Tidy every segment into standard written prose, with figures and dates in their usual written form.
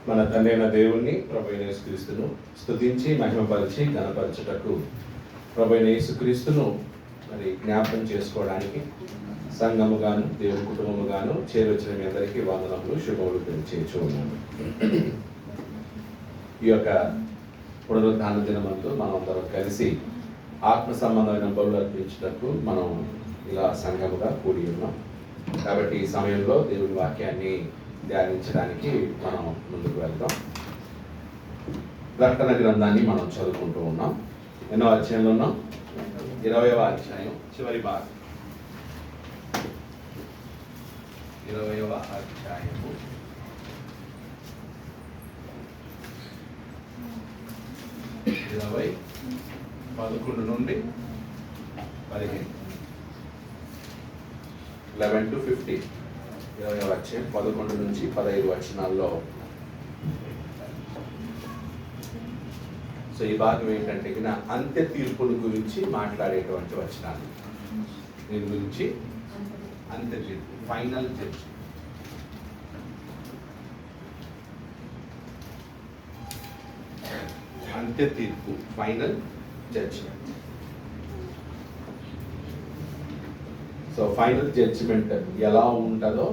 మన తండ్రి అయిన దేవుణ్ణి ప్రభు అయిన యేసుక్రీస్తును స్తుతించి మహిమపరిచి ఘనపరచుటకు ప్రభు అయిన యేసుక్రీస్తును మరి జ్ఞాపకం చేసుకోవడానికి సంఘముగాను దేవుని కుటుంబముగాను చేరొచ్చిన మీ అందరికీ వందనములు శుభములు తెలియచేయచ్చు ఉన్నాను. ఈ యొక్క పునరుద్ధాన దినమందు మనం అందరం కలిసి ఆత్మ సంబంధమైన బలులు అర్పించుటకు మనం ఇలా సంఘముగా కూడి ఉన్నాం. కాబట్టి ఈ సమయంలో దేవుని వాక్యాన్ని ధ్యానించడానికి మనం ముందుకు వెళ్తాం. ప్రకటన గ్రంథాన్ని మనం చదువుకుంటూ ఉన్నాం. ఎన్నో అధ్యాయంలో ఉన్నాం? 20వ అధ్యాయం చివరి భాగం. 20వ అధ్యాయము 11 నుండి 15, 11 to 15, 20వ అధ్యాయం 11 నుంచి 15 వచనాల్లో. సో ఈ భాగం ఏంటంటే అంత్య తీర్పుల గురించి మాట్లాడేటువంటి వచనాలు. దీని గురించి అంత్య తీర్పు, ఫైనల్ జడ్జ్. అంత్య తీర్పు, final judgement. So final judgement ఎలా ఉంటుందో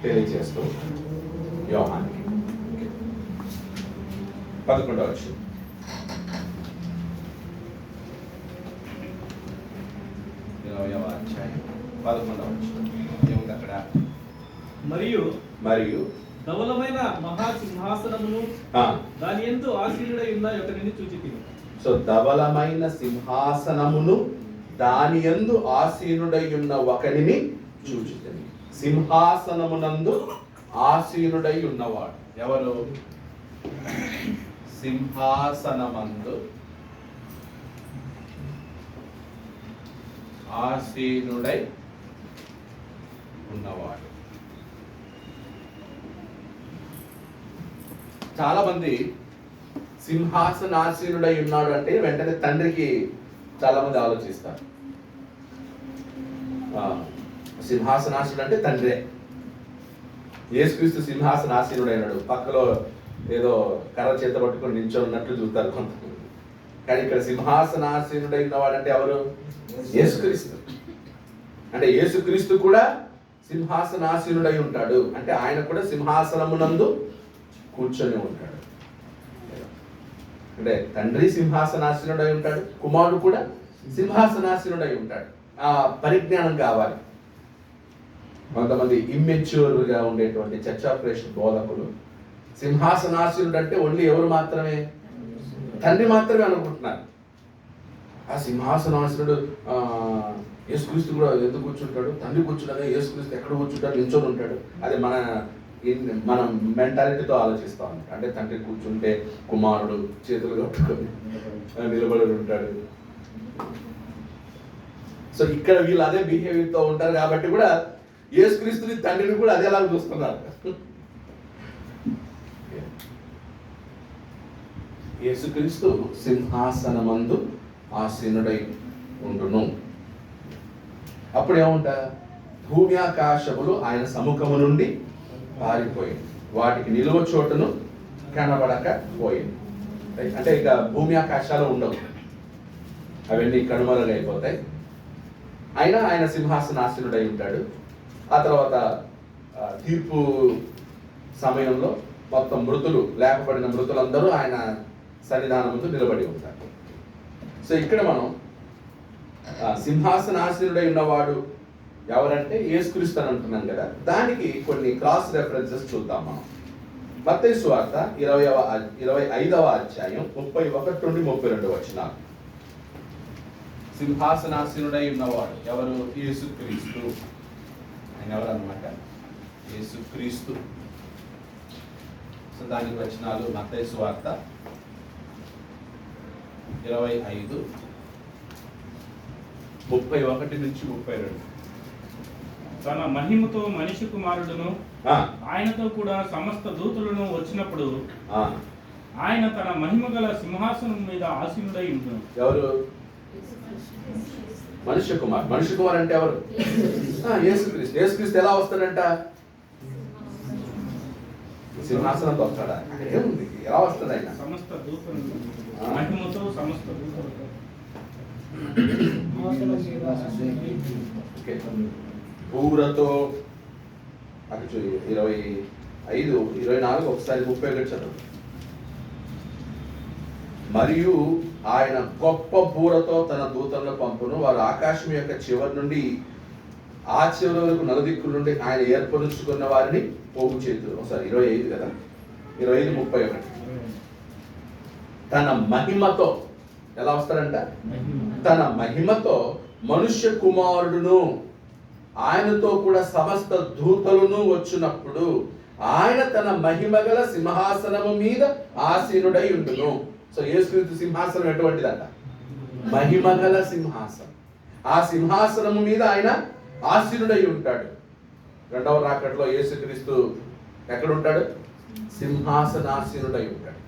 తెలియజేస్తూ యోహానికి 11వ వచనం. అధ్యాయం 11వ వచనం ఏముంది అక్కడ? మరియు ధవలమైన మహాసింహాసనమును దాని యందు ఆసీనుడై ఉన్న ఒకనిని చూచితిని. సో ధవలమైన సింహాసనమును దాని యందు ఆసీనుడై ఉన్న ఒకనిని చూచితిని. సింహాసనమునందు ఆసీనుడై ఉన్నవాడు ఎవరు? సింహాసనమందు ఆసీనుడై ఉన్నవాడు. చాలా మంది సింహాసనాసీనుడై ఉన్నాడు అంటే వెంటనే తండ్రికి చాలా మంది ఆలోచిస్తారు. సింహాసనాసీనుడు అంటే తండ్రే. యేసుక్రీస్తు సింహాసనాసీనుడైనాడు, పక్కలో ఏదో కర్ర చేత పట్టుకొని నిల్చొని ఉన్నట్లు చూస్తారు కొంతమంది. కానీ ఇక్కడ సింహాసనాసీనుడై ఉన్నవాడంటే ఎవరు? యేసుక్రీస్తు. అంటే యేసుక్రీస్తు కూడా సింహాసనాసీనుడై ఉంటాడు. అంటే ఆయన కూడా సింహాసనమునందు కూర్చొని ఉంటాడు. అంటే తండ్రి సింహాసనాసీనుడై ఉంటాడు, కుమారుడు కూడా సింహాసనాసీనుడై ఉంటాడు. ఆ పరిజ్ఞానం కావాలి. కొంతమంది ఇమ్మెచ్యూర్గా ఉండేటువంటి చర్చ్ ఆఫ్ క్రైస్ట్ బోధకులు సింహాసనాసీనుడు అంటే ఓన్లీ ఎవరు మాత్రమే? తండ్రి మాత్రమే అనుకుంటున్నారు. ఆ సింహాసనాసీనుడు యేసుక్రీస్తు కూడా ఎందుకు కూర్చుంటాడు? తండ్రి కూర్చుంటే యేసుక్రీస్తు ఎక్కడ కూర్చుంటాడు? నిల్చొని ఉంటాడు. అది మన మెంటాలిటీతో ఆలోచిస్తూ ఉంటాం. అంటే తండ్రి కూర్చుంటే కుమారుడు చేతులు కట్టుకొని నిలబడి ఉంటాడు. సో ఇక్కడ వీళ్ళు అదే బిహేవియర్తో ఉంటారు. కాబట్టి కూడా యేసుక్రీస్తుని తండ్రిని కూడా అదేలా చూస్తున్నారు. యేసుక్రీస్తు సింహాసనమందు ఆసీనుడై ఉండును. అప్పుడు ఏముంటా? భూమి ఆకాశములు ఆయన సముఖము నుండి పారిపోయింది, వాటికి నిలువ చోటును కనబడకపోయింది. అంటే ఇక భూమి ఆకాశాలు ఉండవు, అవన్నీ కనుమరుగైపోతాయి. అయినా ఆయన సింహాసనాసీనుడై ఉంటాడు. ఆ తర్వాత తీర్పు సమయంలో మొత్తం మృతులు, లేకపోయిన మృతులందరూ ఆయన సన్నిధానం ముందు నిలబడి ఉంటారు. సో ఇక్కడ మనం సింహాసనాసీనుడై ఉన్నవాడు ఎవరంటే యేసుక్రీస్తు అని అంటున్నాం కదా. దానికి కొన్ని క్రాస్ రెఫరెన్సెస్ చూద్దాం మనం. మత్తయి సువార్త 25వ అధ్యాయం 31 నుండి 32 వచనాలు. సింహాసనాసీనుడై ఉన్నవాడు ఎవరు? యేసుక్రీస్తు. ఆయన ఎవరు అన్నమాట? యేసుక్రీస్తు. సో దానికి వచనాలు మత్తయి సువార్త 25, 31 నుంచి 32. తన మహిమతో మనిషి కుమారుడును ఆయనతో కూడా సమస్త దూతలను వచ్చినప్పుడు ఆయన తన మహిమ గల సింహాసనం మీద ఆసీనుడై ఉండును. ఎవరు? మనుష్య కుమార్. మనుష్య కుమార్ అంటే ఎవరు? యేసుక్రీస్తు. యేసుక్రీస్తు ఎలా వస్తాడంట? సింహాసనంతో వస్తాడా? అక్కడ ఏముంది? ఎలా వస్తాడు ఆయన? సమస్త దూతలను మహిమతో సమస్త దూతలతో. ఓకే. బూరతో అక్కడ 25, 24 ఒకసారి 31 చదువు. మరియు ఆయన గొప్ప బూరతో తన దూతలను పంపును, వారు ఆకాశం యొక్క చివరి నుండి ఆ చివరి వరకు నలుదిక్కుల నుండి ఆయన ఏర్పరుచుకున్న వారిని పోగు చేతులు. ఒకసారి 25 కదా, 25, 31. తన మహిమతో ఎలా వస్తాడంట? తన మహిమతో మనుష్య కుమారుడును ఆయనతో కూడా సమస్త దూతలను వచ్చినప్పుడు ఆయన తన మహిమగల సింహాసనము మీద ఆసీనుడై ఉండును. సో యేసుక్రీస్తు సింహాసనం ఎటువంటిదంట? మహిమగల సింహాసనం. ఆ సింహాసనము మీద ఆయన ఆసీనుడై ఉంటాడు. రెండవ రాకడలో యేసుక్రీస్తు ఎక్కడ ఉంటాడు? సింహాసనాసీనుడై ఉంటాడు.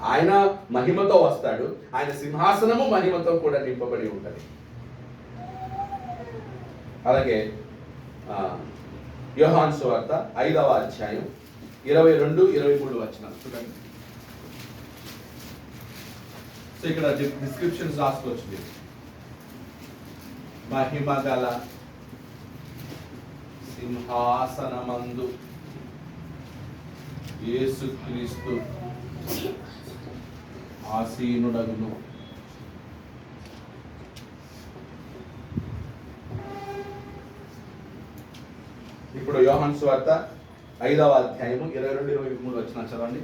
ఆయన మహిమతో వస్తాడు, ఆయన సింహాసనము మహిమతో కూడా నింపబడి ఉంటుంది. అలాగే యోహాను సువార్త 5వ అధ్యాయం 22, 23 వచనాలు చూడండి. సో ఇక్కడ డిస్క్రిప్షన్స్ రాసుకోవచ్చు. మహిమ గల సింహాసనమందు యేసుక్రీస్తు ఆసీనుడగును. ఇప్పుడు యోహాను సువార్త 5వ అధ్యాయము 22, 23 వచనాలు చదవండి.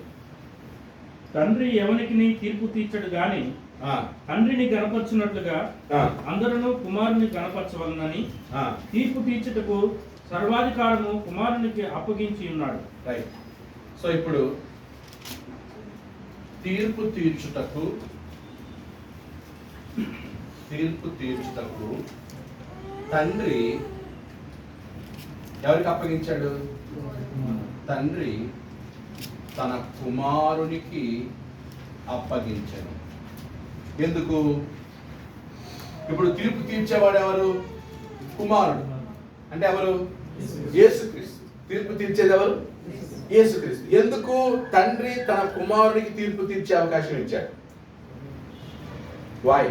తండ్రి ఎవనికి తీర్పు తీర్చడు గాని తండ్రిని గణపరచున్నట్లుగా అందరూ కుమారుని గణపరచవలనని తీర్పు తీర్చుటకు సర్వాధికారము కుమారునికి అప్పగించి ఉన్నాడు. రైట్. సో ఇప్పుడు తీర్పు తీర్చుటకు తండ్రి ఎవరికి అప్పగించాడు? తండ్రి తన కుమారునికి అప్పగించాడు. ఎందుకు? ఇప్పుడు తీర్పు తీర్చేవాడు ఎవరు? కుమారుడు. అంటే ఎవరు? యేసుక్రీస్తు. తీర్పు తీర్చేది ఎవరు? యేసుక్రీస్తు. ఎందుకు తండ్రి తన కుమారునికి తీర్పు తీర్చే అవకాశం ఇచ్చాడు? వై?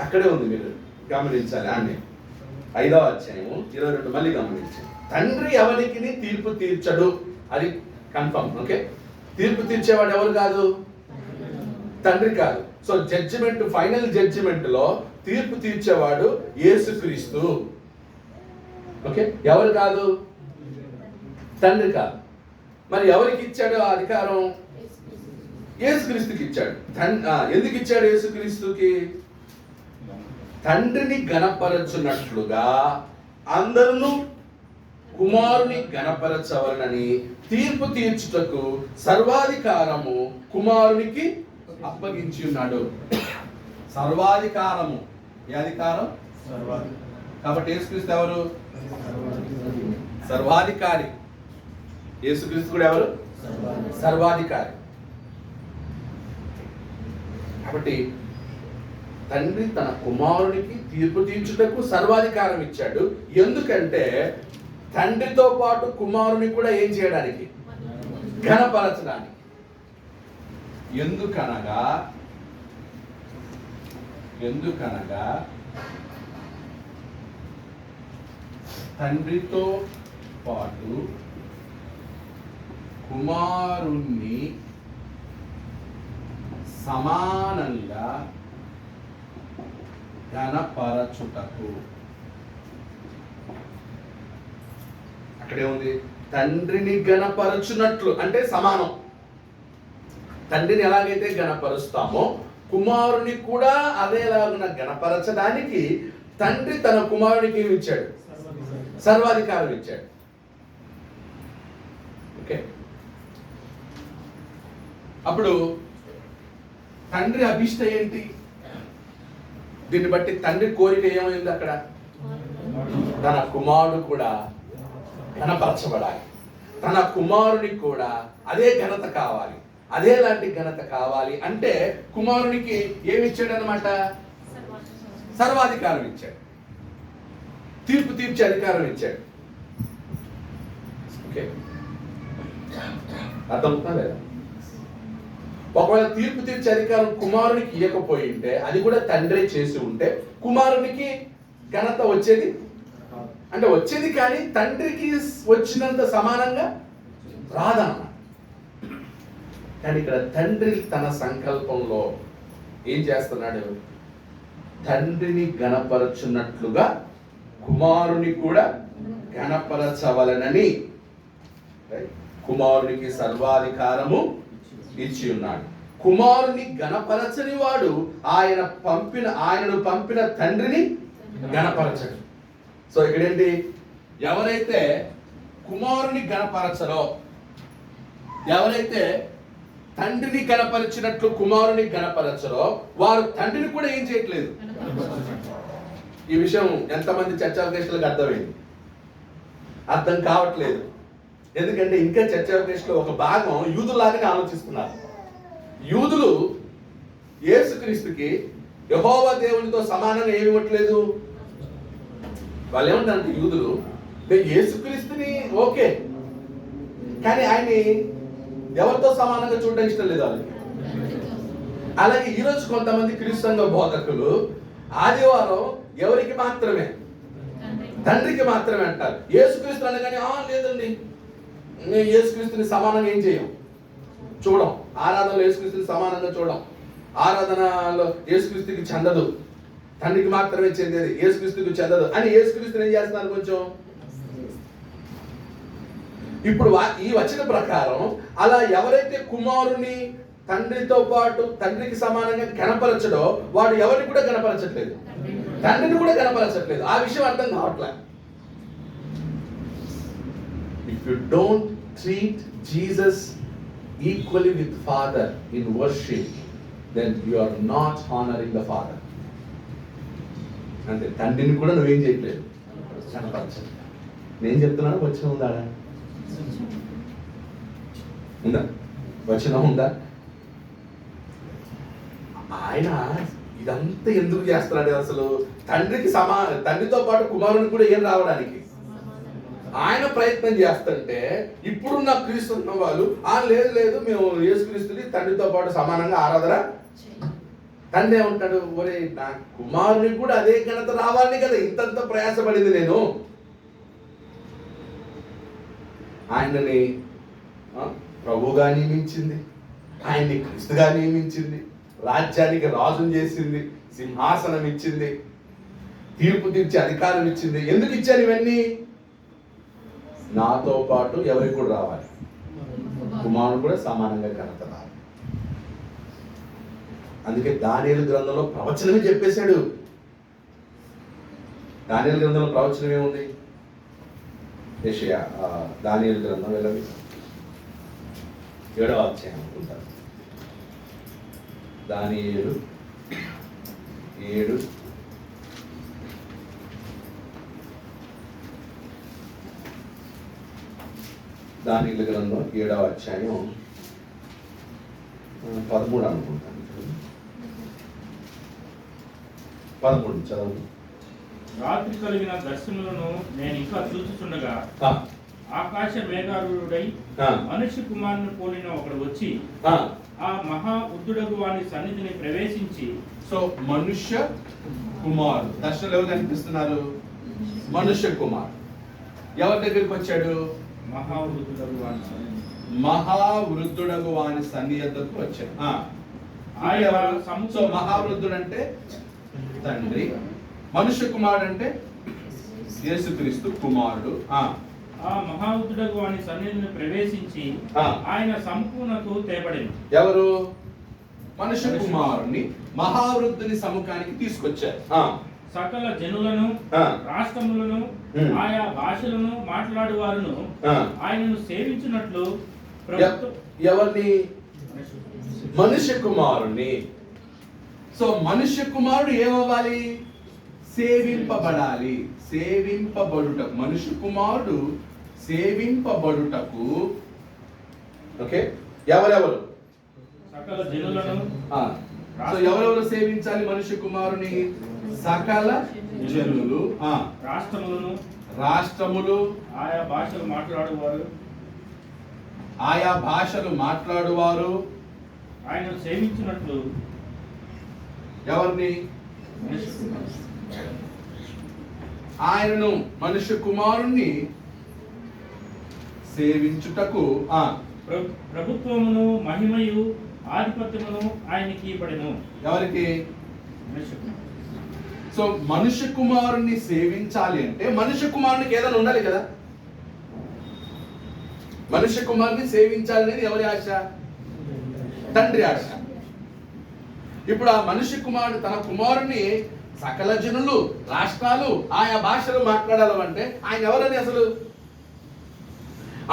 అక్కడే ఉంది, మీరు గమనించాలి. అన్నీ 5వ అధ్యాయము 22 మళ్ళీ గమనించాలి. తండ్రి ఎవరికి తీర్పు తీర్చడు, అది కన్ఫర్మ్. ఓకే. తీర్పు తీర్చేవాడు ఎవరు కాదు? తండ్రి కాదు. సో జడ్జిమెంట్, ఫైనల్ జడ్జిమెంట్ లో తీర్పు తీర్చేవాడు యేసుక్రీస్తు. ఓకే. ఎవరు కాదు? తండ్రి కాదు. మరి ఎవరికి ఇచ్చాడు ఆ అధికారం? యేసుక్రీస్తుకి ఇచ్చాడు. ఎందుకు ఇచ్చాడు యేసుక్రీస్తుకి? తండ్రిని గణపరచున్నట్లుగా అందరూ కుమారుని గణపరచవలనని తీర్పు తీర్చుటకు సర్వాధికారము కుమారునికి అప్పగించి ఉన్నాడు. సర్వాధికారము. ఏ అధికారం? కాబట్టి యేసుక్రీస్తు ఎవరు? సర్వాధికారి. యేసుక్రీస్తు కూడా ఎవరు? సర్వాధికారి. కాబట్టి తండ్రి తన కుమారునికి తీర్పు తీర్చుటకు సర్వాధికారం ఇచ్చాడు. ఎందుకంటే తండ్రితో పాటు కుమారుని కూడా ఏం చేయడానికి? ఘనపరచడానికి. ఎందుకనగా తండ్రితో పాటు కుమారుణ్ణి సమానంగా ఘనపరచుటకు. అక్కడే ఉంది. తండ్రిని గణపరచునట్లు అంటే సమానం. తండ్రిని ఎలాగైతే గణపరుస్తామో కుమారుని కూడా అదేలాగున గణపరచడానికి తండ్రి తన కుమారునికి ఏమి ఇచ్చాడు? సర్వాధికారం ఇచ్చాడు. ఓకే. అప్పుడు తండ్రి అభిష్ట ఏంటి? దీన్ని బట్టి తండ్రి కోరిక ఏమైంది అక్కడ? తన కుమారుడు కూడా ఘనపరచబడాలి. తన కుమారునికి కూడా అదే ఘనత కావాలి, అదేలాంటి ఘనత కావాలి. అంటే కుమారునికి ఏమి ఇచ్చాడు అనమాట? సర్వాధికారం ఇచ్చాడు. తీర్పు తీర్చే అధికారం ఇచ్చాడు. ఓకే, అర్థమవుతుందా లేదా? ఒకవేళ తీర్పు తీర్చే అధికారం కుమారునికి ఇవ్వకపోయి ఉంటే, అది కూడా తండ్రి చేసి ఉంటే, కుమారునికి ఘనత వచ్చేది అంటే వచ్చేది, కానీ తండ్రికి వచ్చినంత సమానంగా రాదన్నమాట. కానీ ఇక్కడ తండ్రి తన సంకల్పంలో ఏం చేస్తున్నాడు? తండ్రిని గణపరచున్నట్లుగా కుమారుని కూడా గణపరచవలనని కుమారునికి సర్వాధికారము ఇచ్చి ఉన్నాడు. కుమారుని గణపరచని వాడు ఆయనను పంపిన తండ్రిని గణపరచడు. సో ఇక్కడేంటి? ఎవరైతే కుమారుని గణపరచరో, ఎవరైతే తండ్రిని గణపరిచినట్లు కుమారుని గణపరచరో, వారు తండ్రిని కూడా ఏం చేయట్లేదు. ఈ విషయం ఎంతమంది చర్చావకాశాలకు అర్థమైంది? అర్థం కావట్లేదు. ఎందుకంటే ఇంకా చర్చావకాశంలో ఒక భాగం యూదులాగానే ఆలోచిస్తున్నారు. యూదులు యేసుక్రీస్తుకి యెహోవా దేవునితో సమానంగా ఏమి ఇవ్వట్లేదు. వాళ్ళు ఏమంటారంటే యూదులు, యేసుక్రీస్తుని ఓకే, కానీ ఆయన్ని ఎవరితో సమానంగా చూడడం ఇష్టం లేదు వాళ్ళకి. అలాగే ఈరోజు కొంతమంది క్రీస్తు బోధకులు ఆదివారం ఎవరికి మాత్రమే? తండ్రికి మాత్రమే అంటారు. యేసుక్రీస్తు అనగానే లేదండి, మేము యేసుక్రీస్తుని సమానంగా ఏం చేయం, చూడం. ఆరాధనలో యేసుక్రీస్తుని సమానంగా చూడం. ఆరాధనలో యేసుక్రీస్తుకి చెందదు, తండ్రికి మాత్రమే చెందేది, యేసుక్రీస్తుకి చెందదు అని యేసుక్రీస్తుని ఏం చేస్తున్నారు కొంచెం. ఇప్పుడు ఈ వచన ప్రకారం అలా ఎవరైతే కుమారుని తండ్రితో పాటు తండ్రికి సమానంగా గణపరచడో, వాడు ఎవరిని కూడా గణపరచట్లేదు, తండ్రిని కూడా గణపరచట్లేదు. ఆ విషయం అర్థం కావట్లే. If you don't treat Jesus equally with Father in worship, then you are not honoring the Father. అంటే తండ్రిని కూడా నువ్వేం చేయట్లేదు, గణపరచలేదు. నేను చెప్తున్నాను, వచనం ఉందా? ఉందా? వచనం ఉందా? ఆయన ఇదంతా ఎందుకు చేస్తున్నాడు అసలు? తండ్రితో పాటు కుమారుని కూడా ఏం రావడానికి ఆయన ప్రయత్నం చేస్తుంటే, ఇప్పుడున్న క్రీస్తున్న వాళ్ళు లేదు మేము యేసుక్రీస్తుని తండ్రితో పాటు సమానంగా ఆరాధన. తండ్రి ఏమంటాడు, ఒరే నా కుమారుని కూడా అదే ఘనత రావాలని కదా ఇంతంత ప్రయాసపడింది నేను. ఆయనని ప్రభువుగా నియమించింది, ఆయన్ని క్రీస్తుగా నియమించింది, రాజ్యానికి రాజుని చేసింది, సింహాసనం ఇచ్చింది, తీర్పు తీర్చే అధికారం ఇచ్చింది. ఎందుకు ఇచ్చాను ఇవన్నీ? నాతో పాటు ఎవరికి కూడా రావాలి, కుమారుడు కూడా సమానంగా ఘనత రావాలి. అందుకే దానియేలు గ్రంథంలో ప్రవచనమే చెప్పేశాడు. దానియేలు గ్రంథంలో ప్రవచనం ఏముంది? దానియేలు గ్రంథం 7వ అధ్యాయం అనుకుంటారు. దానియేలు 7. దానియేలు గ్రంథం 7వ అధ్యాయం 13 అనుకుంటాను. 13 చదవండి. రాత్రి కలిగిన దర్శనములను నేను ఇంకా చూచుచుండగా ఆకాశ మేఘారుడై మనుష్య కుమారుని పోలిన ఒకడు వచ్చి ఆ మహా ఉద్దుడగు వాని సన్నిధిని ప్రవేశించి. సో మనుష్య కుమారుడు దర్శనలు ఎవరు కనిపిస్తున్నారు? మనుష్య కుమారుడు ఎవరి దగ్గరికి వచ్చాడు? మహావృద్ధుడగు వాని సన్నిధికి వచ్చాడు. సో మహావృద్ధుడు అంటే తండ్రి, మనుష్య కుమారుడు అంటే యేసుక్రీస్తు కుమారుడు. ఆ మహావృద్ధుడగు వాని సన్నిధిని ప్రవేశించి ఆయన సంపూర్ణకు తేబడింది. ఎవరు? మనుష్య కుమారుని మహావృద్ధుని సముఖానికి తీసుకొచ్చారు. సకల జనులను, రాష్ట్రములను, ఆయా భాషలను మాట్లాడు వారును ఆయనను సేవించినట్లు ఎవరిని? మనుష్య కుమారుని. సో మనుష్య కుమారుడు ఏమవ్వాలి? సేవింపబడాలి. సేవింపబడుటకు మనుష్య కుమారుడు సేవింపబడుటకు. ఓకే, ఎవరెవరు? సకల జనులను. సో ఎవరెవరు సేవించాలి మనుష్య కుమారుని? సకల జనులు, రాష్ట్రములను, రాష్ట్రములు, ఆయా భాషలు మాట్లాడేవారు, ఆయా భాషలు మాట్లాడువారు ఆయన సేవించినట్లు ఎవరిని? మనిషి కుమారుడు. ఆయనను మనుష్య కుమారుణ్ణి సేవించుటకు ప్రభుత్వమును మహిమయు ఆధిపత్యమును ఆయనకి ఇవ్వబడెను. ఎవరికి? మనిషి కుమారుడు. సో మనుష్య కుమారుణ్ణి సేవించాలి అంటే మనుష్య కుమారునికి ఏదైనా ఉండాలి కదా. మనుష్య కుమారుని సేవించాలనేది ఎవరి ఆశ? తండ్రి ఆశ. ఇప్పుడు ఆ మనుష్య కుమారుడు తన కుమారుణ్ణి సకల జనులు, రాష్ట్రాలు, ఆయా భాషలు మాట్లాడాలంటే ఆయన ఎవరని అసలు?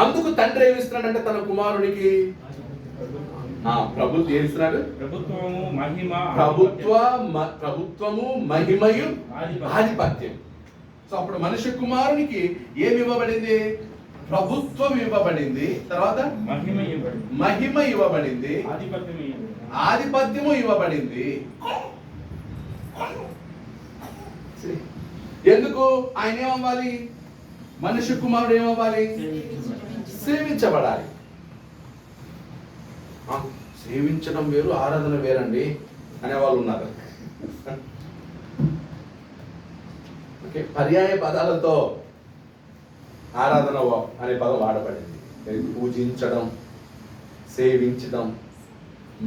అందుకు తండ్రి ఏమిస్తున్నాడంటే తన కుమారునికి ప్రభుత్వం ఏమిస్తున్నాడు? ప్రభుత్వము మహిమయు ఆధిపత్యం. సో అప్పుడు మనుష్య కుమారునికి ఏమి ఇవ్వబడింది? ప్రభుత్వం ఇవ్వబడింది, తర్వాత మహిమ ఇవ్వబడింది, ఆధిపత్యము ఇవ్వబడింది. ఎందుకు? ఆయన ఏమవ్వాలి? మనుష్య కుమారుడు ఏమవ్వాలి? సేవించబడాలి. సేవించడం వేరు, ఆరాధన వేరండి అనేవాళ్ళు ఉన్నారు. ఓకే, పర్యాయ పదాలతో ఆరాధన అనే పదం వాడబడింది. పూజించడం, సేవించడం,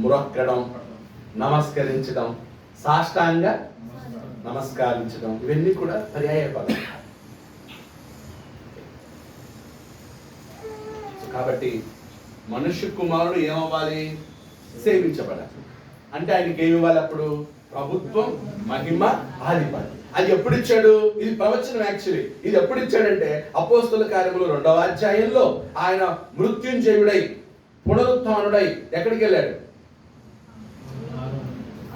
మురక్కడం, నమస్కరించడం, సాష్టాంగ నమస్కరించడం, ఇవన్నీ కూడా పర్యాయ పదం. కాబట్టి మనుష్య కుమారుడు ఏమవ్వాలి? సేవించబడాలి. అంటే ఆయనకి ఏమి ఇవ్వాలి? అప్పుడు ప్రభుత్వం, మహిమ, ఆధిపత్యం. అది ఎప్పుడు ఇచ్చాడు? ఇది ప్రవచనం. యాక్చువల్లీ ఇది ఎప్పుడు ఇచ్చాడంటే అపోస్తల కార్యములు 2వ అధ్యాయంలో ఆయన మృత్యుంజయుడై పునరుత్థానుడై ఎక్కడికి వెళ్ళాడు?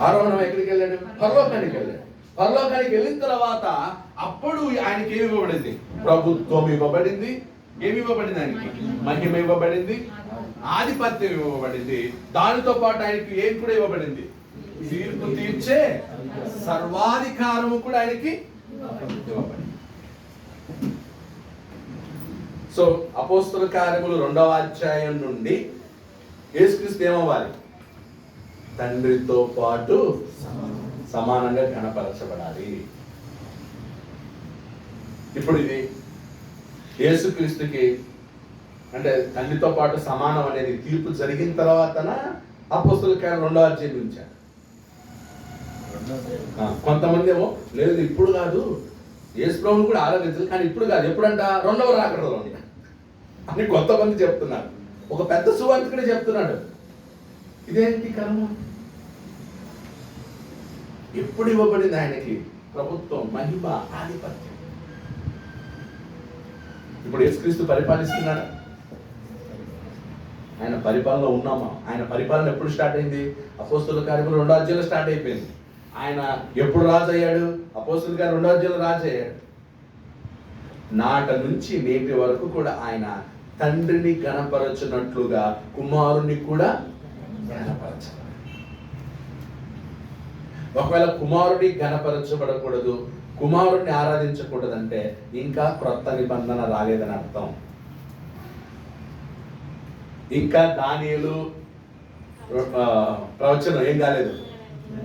ఆరోహణం ఎక్కడికి వెళ్ళాడు? పరలోకానికి వెళ్ళాడు. పరలోకానికి వెళ్ళిన తర్వాత అప్పుడు ఆయనకి ఏమి ఇవ్వబడింది? ప్రభుత్వం ఇవ్వబడింది. ఏమి ఇవ్వబడింది? ఆయనకి మహిమ ఇవ్వబడింది, ఆధిపత్యం ఇవ్వబడింది. దానితో పాటు ఆయనకి ఏం కూడా ఇవ్వబడింది? తీర్పు తీర్చే సర్వాధికారము కూడా ఆయనకి ఇవ్వబడింది. సో అపోస్తల కార్యములు 2వ అధ్యాయం నుండి యేసుక్రీస్తు ఏమవ్వాలి? తండ్రితో పాటు సమానంగా ఘనపరచబడాలి. ఇప్పుడు ఇది యేసుక్రీస్తుకి అంటే తండ్రితో పాటు సమానం అనేది తీర్పు జరిగిన తర్వాతన అపోస్తల కార్యం 2వ అధ్యాయం నుంచా? కొంతమంది ఏమో లేదు ఇప్పుడు కాదు, యేసు ప్రభువుని కూడా ఆరాధించాలి, కానీ ఇప్పుడు కాదు, ఎప్పుడంట? 2వ రాకడలో అని కొంతమంది చెప్తున్నారు. ఒక పెద్ద సువార్తికుడే చెప్తున్నాడు. ఇదేంటి కర్మ? ఎప్పుడు ఇవ్వబడింది ఆయనకి ప్రభుత్వం, మహిమ, ఆధిపత్యం? ఇప్పుడు యేసుక్రీస్తు పరిపాలిస్తున్నాడు. ఆయన పరిపాలన ఉన్నామా? ఆయన పరిపాలన ఎప్పుడు స్టార్ట్ అయింది? అపోస్తల కార్యములు 2వ అధ్యాయంలో స్టార్ట్ అయిపోయింది. ఆయన ఎప్పుడు రాజు అయ్యాడు? అపోస్తల కార్యం 2వ అధ్యాయంలో రాజు అయ్యాడు. నాట నుంచి నేటి వరకు కూడా ఆయన తండ్రిని ఘనపరచునట్లుగా కుమారుని కూడా ఘనపరచాలి. ఒకవేళ కుమారుని ఘనపరచబడకూడదు, కుమారుణ్ణి ఆరాధించకూడదంటే ఇంకా క్రొత్త నిబంధన రాలేదని అర్థం. ఇంకా దానియేలు ప్రవచనం ఏం కాలేదు,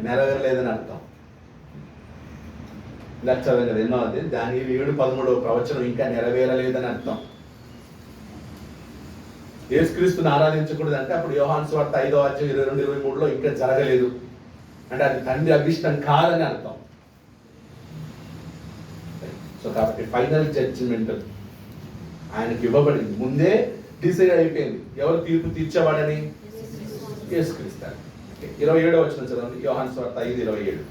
నెరవేరలేదని అర్థం. చదవం కదా, ఎన్నో అది దానియేలు 7:13 ప్రవచనం ఇంకా నెరవేరలేదని అర్థం. యేసుక్రీస్తుని ఆరాధించకూడదు అంటే అప్పుడు యోహాను సువార్త 5వ అధ్యాయం 22-23లో ఇంకా జరగలేదు అంటే అది తండ్రి అభిష్టం కాదని అర్థం. సో కాబట్టి ఫైనల్ జడ్జిమెంట్ ఆయనకి ఇవ్వబడింది. ముందే డిసైడ్ అయిపోయింది ఎవరు తీర్పు తీర్చేవాడని? యేసుక్రీస్తు. 27వ వచనం చదవండి, యోహాను సువార్త 5:27.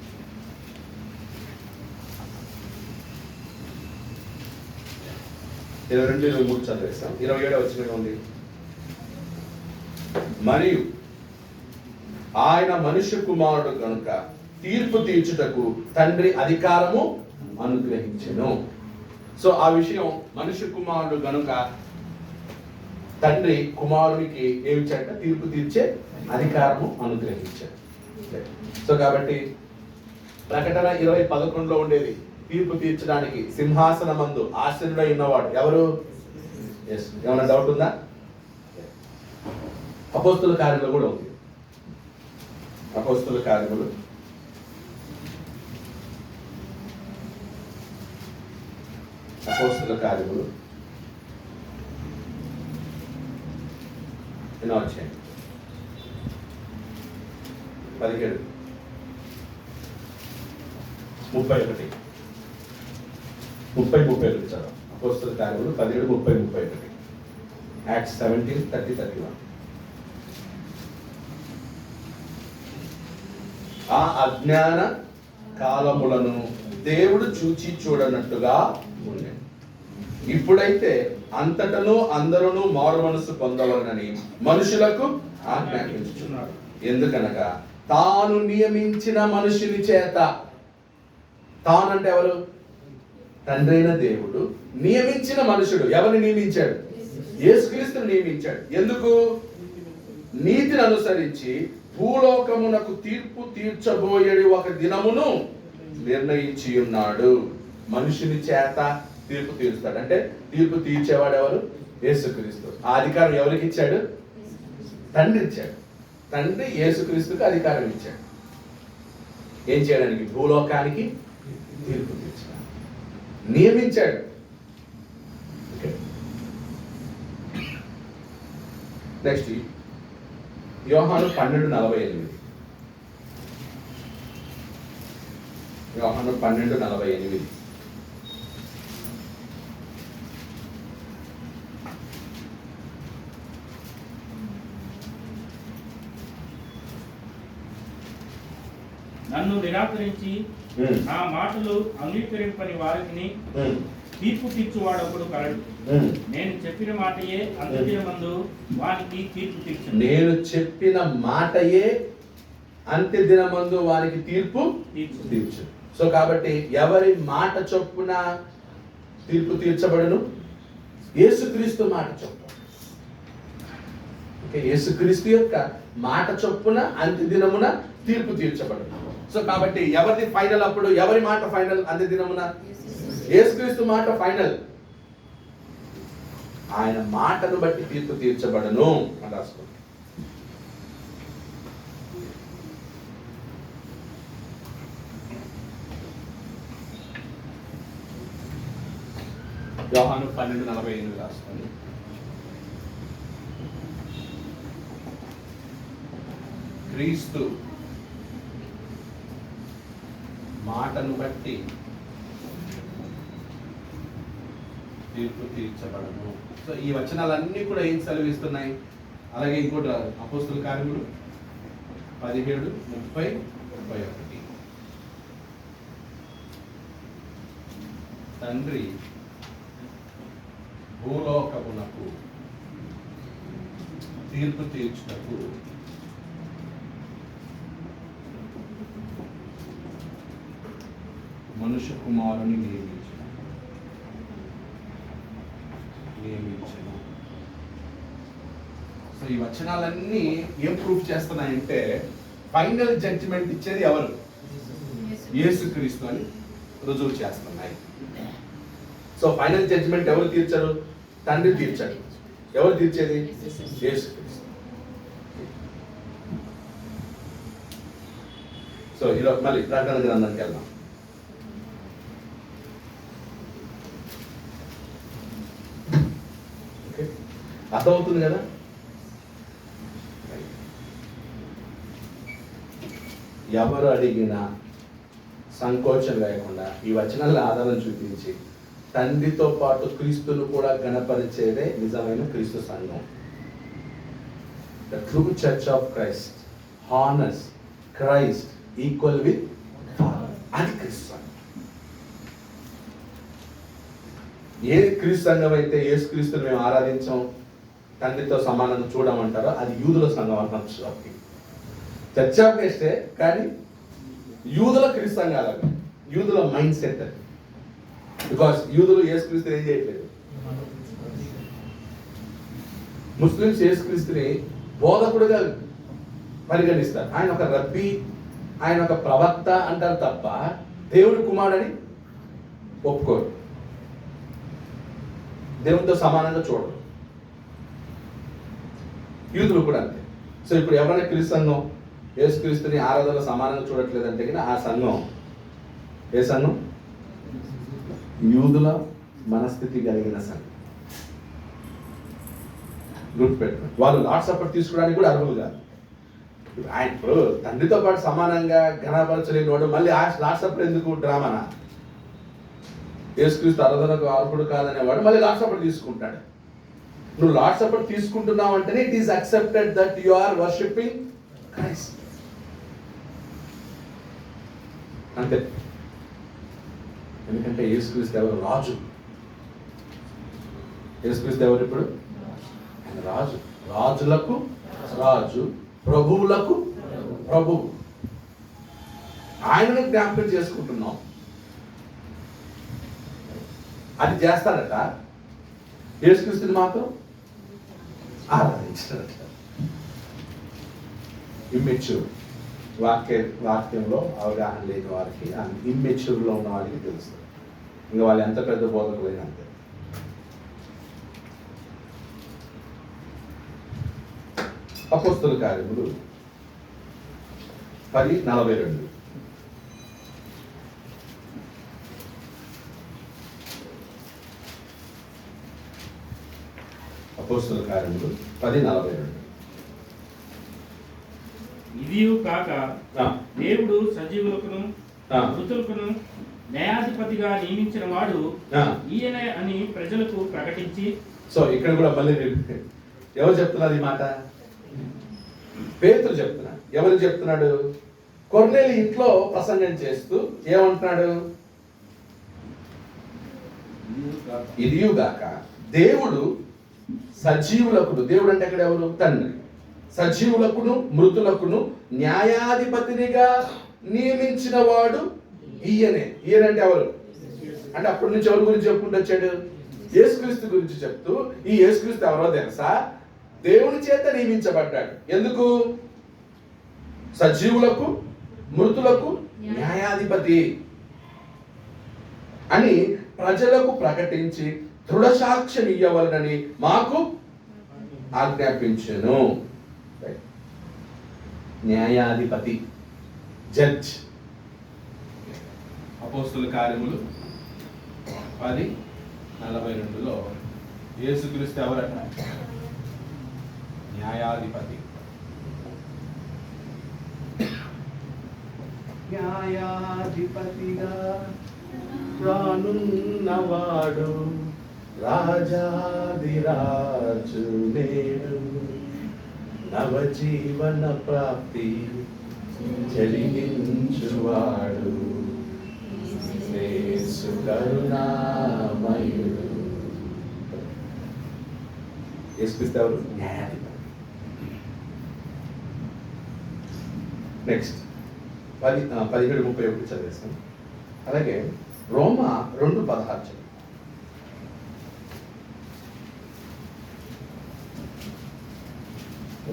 ఇరవై 22-23 చదివేస్తాం. 27వ వచనం ఉంది. మరియు ఆయన మనుష్య కుమారుడు కనుక తీర్పు తీర్చుటకు తండ్రి అధికారము అనుగ్రహించెను. సో ఆ విషయం, మనుష్య కుమారుడు కనుక తండ్రి కుమారునికి ఏమిచ్చాక? తీర్పు తీర్చే అధికారము అనుగ్రహించాడు. సో కాబట్టి ప్రకటన 20:11లో ఉండేది తీర్పు తీర్చడానికి సింహాసనమందు ఆసీనుడై ఉన్నవాడు ఎవరు? ఏమైనా డౌట్ ఉందా? అపోస్తుల కార్యములు కూడా ఉంది. అపోస్తుల కార్యములు 17 అధ్యాయం 17, 31 చదువు. అపోస్తుల కార్యములు 17, 30, 31. యాక్ట్స్ 17, 30, 31. ఆ అజ్ఞాన కాలములను దేవుడు చూచి చూడనట్టుగా ఉండే. ఇప్పుడైతే అంతటను అందరూ మారు మనసు పొందవలనని మనుషులకు ఆజ్ఞాపించుచున్నాడు. ఎందుకనగా తాను నియమించిన మనుషుని చేత, తానంటే ఎవరు? తండ్రి అయిన దేవుడు నియమించిన మనుషుడు. ఎవరిని నియమించాడు? యేసుక్రీస్తుని నియమించాడు. ఎందుకు? నీతిని అనుసరించి భూలోకమునకు తీర్పు తీర్చబోయేది ఒక దినమును నిర్ణయించి ఉన్నాడు. మనుషుని చేత తీర్పు తీరుస్తాడు. అంటే తీర్పు తీర్చేవాడు ఎవరు? యేసుక్రీస్తు. ఆ అధికారం ఎవరికి ఇచ్చాడు? తండ్రి ఇచ్చాడు. తండ్రి యేసుక్రీస్తుకు అధికారం ఇచ్చాడు. ఏం చేయడానికి? భూలోకానికి తీర్పు తీర్చడానికి నియమించాడు. నెక్స్ట్ యోహాను 12:48. యోహాను 12:48. నన్ను నిరాకరించి నా మాటలు అంగీకరింపని వారికి తీర్పు తీర్చువాడొకడు కలడు. నేను చెప్పిన మాటయే అంత్యదినమందు వానికి తీర్పు తీర్చును. నేను చెప్పిన మాటయే అంత్యదినమందు వానికి తీర్పు తీర్చును. సో కాబట్టి ఎవరి మాట చొప్పున తీర్పు తీర్చబడును? యేసుక్రీస్తు మాట చొప్పున. యేసుక్రీస్తు యొక్క మాట చొప్పున అంత్యదినమున తీర్పు తీర్చబడును. సో కాబట్టి ఎవరిది ఫైనల్? అప్పుడు ఎవరి మాట ఫైనల్? అంత్యదినమున యేసుక్రీస్తు మాట ఫైనల్. ఆయన మాటను బట్టి తీర్పు తీర్చబడను అని రాసుకోండి. యోహాను 12:48 రాసుకోండి. క్రీస్తు మాటను బట్టి తీర్పు తీర్చబడను. సో ఈ వచనాలన్నీ కూడా ఏం సెలవిస్తున్నాయి? అలాగే ఇంకోటి అపోస్తుల కార్యములు 17, 30, 31. తండ్రి భూలోకమునకు తీర్పు తీర్చుటకు మనుష్య కుమారుని నియమించను. సో ఈ వచనాలన్నీ ఏం ప్రూఫ్ చేస్తున్నాయంటే ఫైనల్ జడ్జిమెంట్ ఇచ్చేది ఎవరు? యేసుక్రీస్తు అని రుజువు చేస్తున్నాయి. సో ఫైనల్ జడ్జిమెంట్ ఎవరు తీర్చారు? తండ్రి తీర్చాడు. ఎవరు తీర్చేది? యేసుక్రీస్తు. సో ఈరోజు మళ్ళీ ప్రకటన గ్రంథానికి వెళ్దాం. అర్థమవుతుంది కదా? ఎవరు అడిగినా సంకోచం లేకుండా ఈ వచనాల ఆధారం చూపించి తండ్రితో పాటు క్రీస్తును కూడా గణపరిచేదే నిజమైన క్రీస్తు సంఘం. The true church of Christ honours Christ equal with అది క్రీస్తు సంఘం. ఏది క్రీస్తు సంఘం అయితే యేసు క్రీస్తుని మేము ఆరాధించాం, తండ్రితో సమానంగా చూడమంటారో అది యూదుల సంఘం అన్నాం. చర్చ్ ఆఫ్ క్రైస్టే, కానీ యూదుల క్రీస్తు సంఘాలు అవి. యూదుల మైండ్ సెట్ అది. బికాస్ యూదులు యేసుక్రీస్తుని ఏం చేయట్లేదు. ముస్లిమ్స్ యేసుక్రీస్తుని బోధకుడుగా పరిగణిస్తారు. ఆయన ఒక రబ్బీ, ఆయన ఒక ప్రవక్త అంటారు తప్ప దేవుడి కుమారుడని ఒప్పుకోరు. దేవునితో సమానంగా చూడరు. యూదులు కూడా అంతే. సో ఇప్పుడు ఎవరైనా క్రీస్తు సంఘం యేసుక్రీస్తుని ఆరాధన సమానంగా చూడట్లేదంటే కానీ ఆ సంఘం ఏ సంఘం? యూదుల మనస్థితి కలిగిన సంఘం. గుర్తుపెట్టుకోండి. వాళ్ళు లార్డ్ సప్పర్ తీసుకోవడానికి కూడా అర్హులు కాదు. ఆయన ఇప్పుడు తండ్రితో పాటు సమానంగా ఘనపరచలేని వాడు మళ్ళీ లార్డ్ సప్పర్ ఎందుకు? డ్రామానా? యేసుక్రీస్తు ఆరాధనకు అర్హుడు కాదనేవాడు మళ్ళీ లార్డ్ సప్పర్ తీసుకుంటాడు. నువ్వు లార్డ్ సప్పర్ తీసుకుంటున్నావు అంటేనే it is accepted that you are worshipping Christ. అంతే. ఎందుకంటే యేసుక్రీస్తు ఎవరు? రాజు. యేసుక్రీస్తు ఎవరు? ఇప్పుడు ఆయన రాజు. రాజులకు రాజు, ప్రభువులకు ప్రభువు. ఆయనను జ్ఞాపకం చేసుకుంటున్నాం. అది చేస్తాడట, యేసుక్రీస్తుని మాత్రం ఆరాధించాడట. ఇమ్మెచ్యూర్. వాక్యంలో అవగాహన లేని వారికి, ఇమ్మెచ్యూర్లో ఉన్న వారికి తెలుస్తుంది. ఇంకా వాళ్ళు ఎంత పెద్ద బోధకులైనా అంతే. అపోస్తలుల కార్యములు 10:42. అపోస్తలుల కార్యములు 10:42. ఇదియు కాక దేవుడు సజీవులకును మృతులకును న్యాయాధిపతిగా నియమించిన వాడు ఈయనే అని ప్రజలకు ప్రకటించి. సో ఇక్కడ కూడా మళ్ళీ ఎవరు చెప్తున్నారు ఈ మాట? పేతురు చెప్తున్నాడు. ఎవరు చెప్తున్నాడు? కొర్నేలి ఇంట్లో ప్రసంగం చేస్తూ ఏమంటున్నాడు? ఇదియుగాక దేవుడు సజీవులకును, దేవుడు అంటే అక్కడ ఎవరు? తండ్రి. సజీవులకును మృతులకును న్యాయాధిపతినిగా నియమించిన వాడు ఈయనే. ఈయనంటే ఎవరు? అంటే అప్పటి నుంచి ఎవరి గురించి చెప్పుకుంటూ వచ్చాడు? యేసుక్రీస్తు గురించి చెప్తూ, ఈ యేసుక్రీస్తు ఎవరో తెలుసా? దేవుని చేత నియమించబడ్డాడు. ఎందుకు? సజీవులకు మృతులకు న్యాయాధిపతి అని ప్రజలకు ప్రకటించి దృఢ సాక్ష్యం ఇయ్యవలనని మాకు ఆజ్ఞాపించెను. న్యాయాధిపతి, జడ్జ్. అపోస్తలుల కార్యములు 10:42లో యేసుక్రీస్తు ఎవరట? న్యాయాధిపతి. న్యాయాధిపతిగా రానున్నవాడు రాజాదిరాజు నేడు, నవజీవన ప్రాప్తి చెలించువాడు యేసు కరుణామయుడు. యేసుక్రీస్తు ఎవరు? న్యాయాధిపతి. నెక్స్ట్ 17:31 చదివేస్తాం. అలాగే రోమా 2:16 చదివి.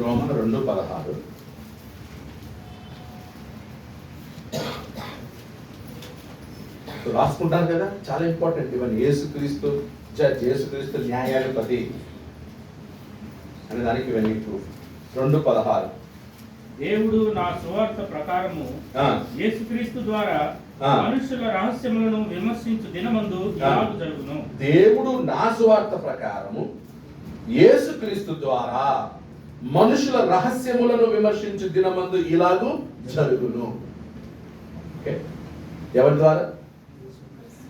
రోమా 2:16. రాసుకుంటారు కదా, చాలా ఇంపార్టెంట్ ఇవన్నీ. యేసుక్రీస్తు జడ్జ్, యేసుక్రీస్తు న్యాయాధిపతి అనే దానికి ఇవన్నీ ప్రూఫ్. 2:16 దేవుడు నా సువార్త ప్రకారము యేసుక్రీస్తు ద్వారా మనుషుల రహస్యములను విమర్శించు దినమందు ఇలాగు జరుగును. దేవుడు నా సువార్త ప్రకారము యేసుక్రీస్తు ద్వారా మనుషుల రహస్యములను విమర్శించు దినమందు ఇలాగు జరుగును. ఓకే, ఎవరి ద్వారా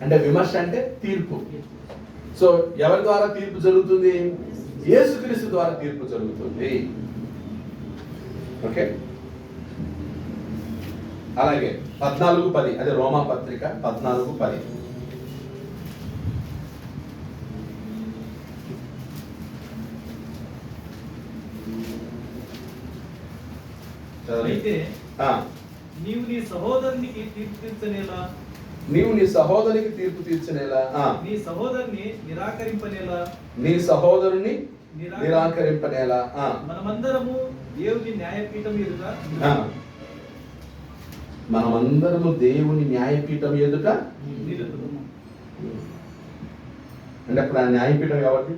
అంటే? విమర్శ అంటే తీర్పు. సో ఎవరి ద్వారా తీర్పు జరుగుతుంది? యేసుక్రీస్తు ద్వారా తీర్పు జరుగుతుంది. ఓకే, అలాగే 14:10 అదే రోమా పత్రిక 14:10. అయితే నీవు నీ సహోదరునికి తీర్పు తీర్చనేలా, నీవు నీ సహోదరికి తీర్పు తీర్చనేలా, నీ సహోదరుని నిరాకరింపనేలా, నీ సహోదరుని నిరాకరింపనేలా, మనమందరము దేవుని న్యాయపీఠం ఎదుట, మనమందరము దేవుని న్యాయపీఠం ఎదుట నిలుతుము. అంటే అప్పుడు ఆ న్యాయపీఠం ఎవరిది?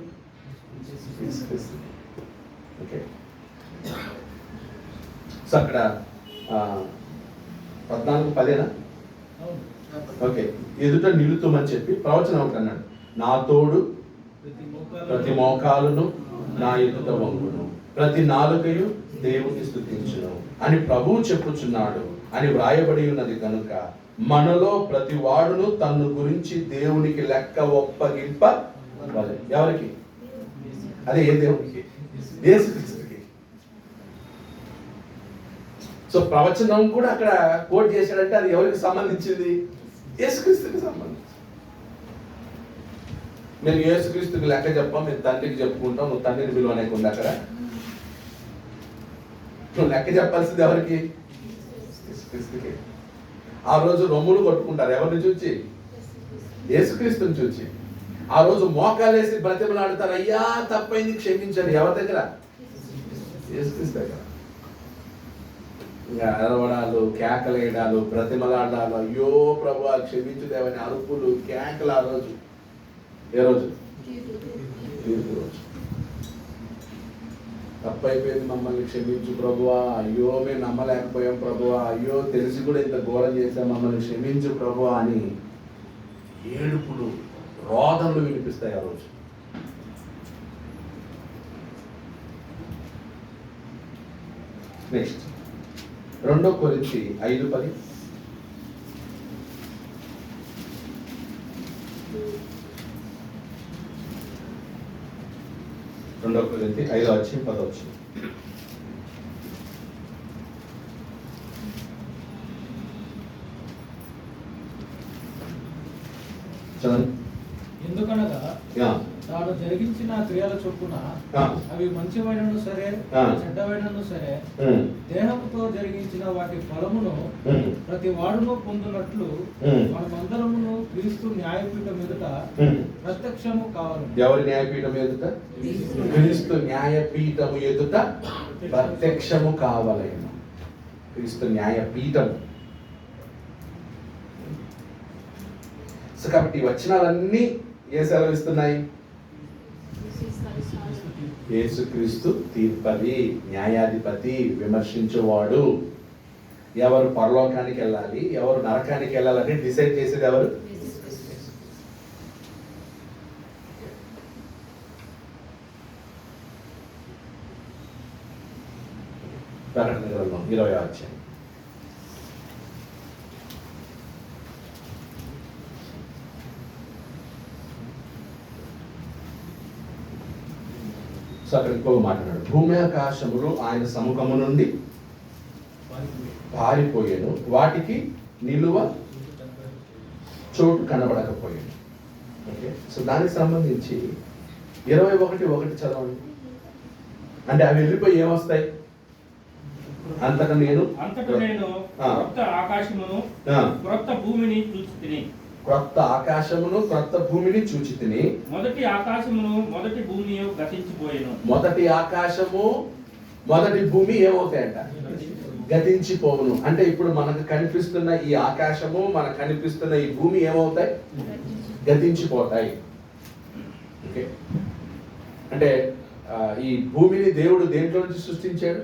ఓకే, సో అక్కడ 14:10 అవును. ఓకే, ఎదుట నిలుతుమని చెప్పి ప్రవచనం ఒకటి అన్నాడు, నా తోడు ప్రతి మోకాలును నా ఎదుట వంగును, ప్రతి నాలుకయు దేవుని స్తుతించును అని ప్రభువు చెప్పుచున్నాడు అని వ్రాయబడి ఉన్నది కనుక మనలో ప్రతి వాడును తన్ను గురించి దేవునికి లెక్క ఒప్పగింప ఎవరికి? అదే ఏ దేవునికి? యేసుక్రీస్తుకి. సో ప్రవచనం కూడా అక్కడ కోట్ చేశాడంటే అది ఎవరికి సంబంధించింది? యేసుక్రీస్తుకి సంబంధించి. మేము యేసుక్రీస్తుకి లెక్క చెప్పాం, మేము తండ్రికి చెప్పుకుంటాం, నువ్వు తండ్రిని విలువనేకు ఉంది అక్కడ. నువ్వు లెక్క చెప్పాల్సింది ఎవరికి? యేసుక్రీస్తుకి. ఆ రోజు రొమ్ములు కొట్టుకుంటారు ఎవరిని చూచి? యేసుక్రీస్తుని చూచి. ఆ రోజు మోకాలేసి బ్రతిమలాడతారు, అయ్యా తప్పైంది క్షమించండి. ఎవరి దగ్గర? యేసుక్రీస్తు దగ్గర. ఇంకా అరవడాలు, కేకలేయడాలు, బ్రతిమలాడాలు, అయ్యో ప్రభువా క్షమించు దేవని అరుపులు, కేకలు. ఆ రోజు ఏ రోజు? తీర్పు రోజు. తప్పైపోయింది, మమ్మల్ని క్షమించు ప్రభువా, అయ్యో మేము నమ్మలేకపోయాం ప్రభువా, అయ్యో తెలిసి కూడా ఇంత ఘోరం చేశాం, మమ్మల్ని క్షమించు ప్రభువా అని ఏడుపులు, రోదనలు వినిపిస్తాయి ఆ రోజు. నెక్స్ట్ 2 కొరింథీ 5:10. 2 కొరింథీ 5:10. చదవండి. ఎందుకనగా యా. తాను జరిగించిన క్రియల చొప్పున అవి మంచివైనను సరే చెడ్డవైనను సరే దేహముతో జరిగించిన వాటి ఫలమును ప్రతి వాడును పొందునట్లు మనమందరమును క్రీస్తు న్యాయపీఠం ఎదుట ప్రత్యక్షము కావాలి. ఎవరి న్యాయపీఠం ఎదుట? క్రీస్తు న్యాయపీఠము ఎదుట ప్రత్యక్షము కావలేను. క్రీస్తు న్యాయపీఠం. సో కాబట్టి ఈ వచనాలన్నీ ఏ సెలవిస్తున్నాయి? యేసుక్రీస్తు తీర్పరి, న్యాయాధిపతి, విమర్శించేవాడు. ఎవరు పరలోకానికి వెళ్ళాలి, ఎవరు నరకానికి వెళ్ళాలని డిసైడ్ చేసేది ఎవరు? ప్రకటన గ్రంథం 20వ అధ్యాయం. సో అక్కడ ఇంకో మాట్లాడాడు, భూమి ఆకాశములు ఆయన సముఖము నుండి పారిపోయాను, వాటికి నిలువ చోటు కనబడకపోయాను. ఓకే, సో దానికి సంబంధించి 21:1 చదవండి. అంటే అవి వెళ్ళిపోయి ఏమొస్తాయి? అంతటా నేను క్రొత్త ఆకాశమును క్రొత్త భూమిని చూచితిని. క్రొత్త ఆకాశమును క్రొత్త భూమిని చూచితిని. మొదటి ఆకాశమును మొదటి భూమి గతించిపోయెను. మొదటి ఆకాశము మొదటి భూమి ఏమవుతాయంట? గతించిపోవును. అంటే ఇప్పుడు మనకు కనిపిస్తున్న ఈ ఆకాశము, మనకు కనిపిస్తున్న ఈ భూమి ఏమవుతాయి? గతించిపోతాయి. ఓకే, అంటే ఈ భూమిని దేవుడు దేంట్లో నుంచి సృష్టించాడు?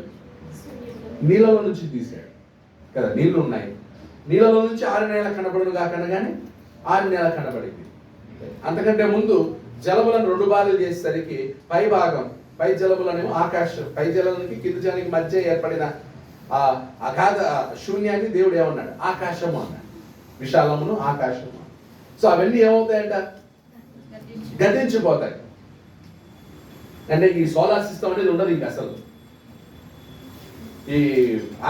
నీళ్ళలో నుంచి తీశాడు కదా. నీళ్లు ఉన్నాయి, నీళ్ళలో నుంచి 6 నెలల కనబడును కాకనగానే 6 నెలల కనబడింది. అంతకంటే ముందు జలములను 2 భాగాలు చేసేసరికి పై భాగం, పై జలములనేమో ఆకాశం, పై జలానికి కింద జలానికి మధ్య ఏర్పడిన ఆ అగాధ శూన్యాన్ని దేవుడు ఏమన్నాడు? ఆకాశము అన్నాడు. విశాలమును ఆకాశము. సో అవన్నీ ఏమవుతాయంట? గతించిపోతాయి. అంటే ఈ సోలార్ సిస్టమ్ అనేది ఉండదు ఇంకా, అసలు ఈ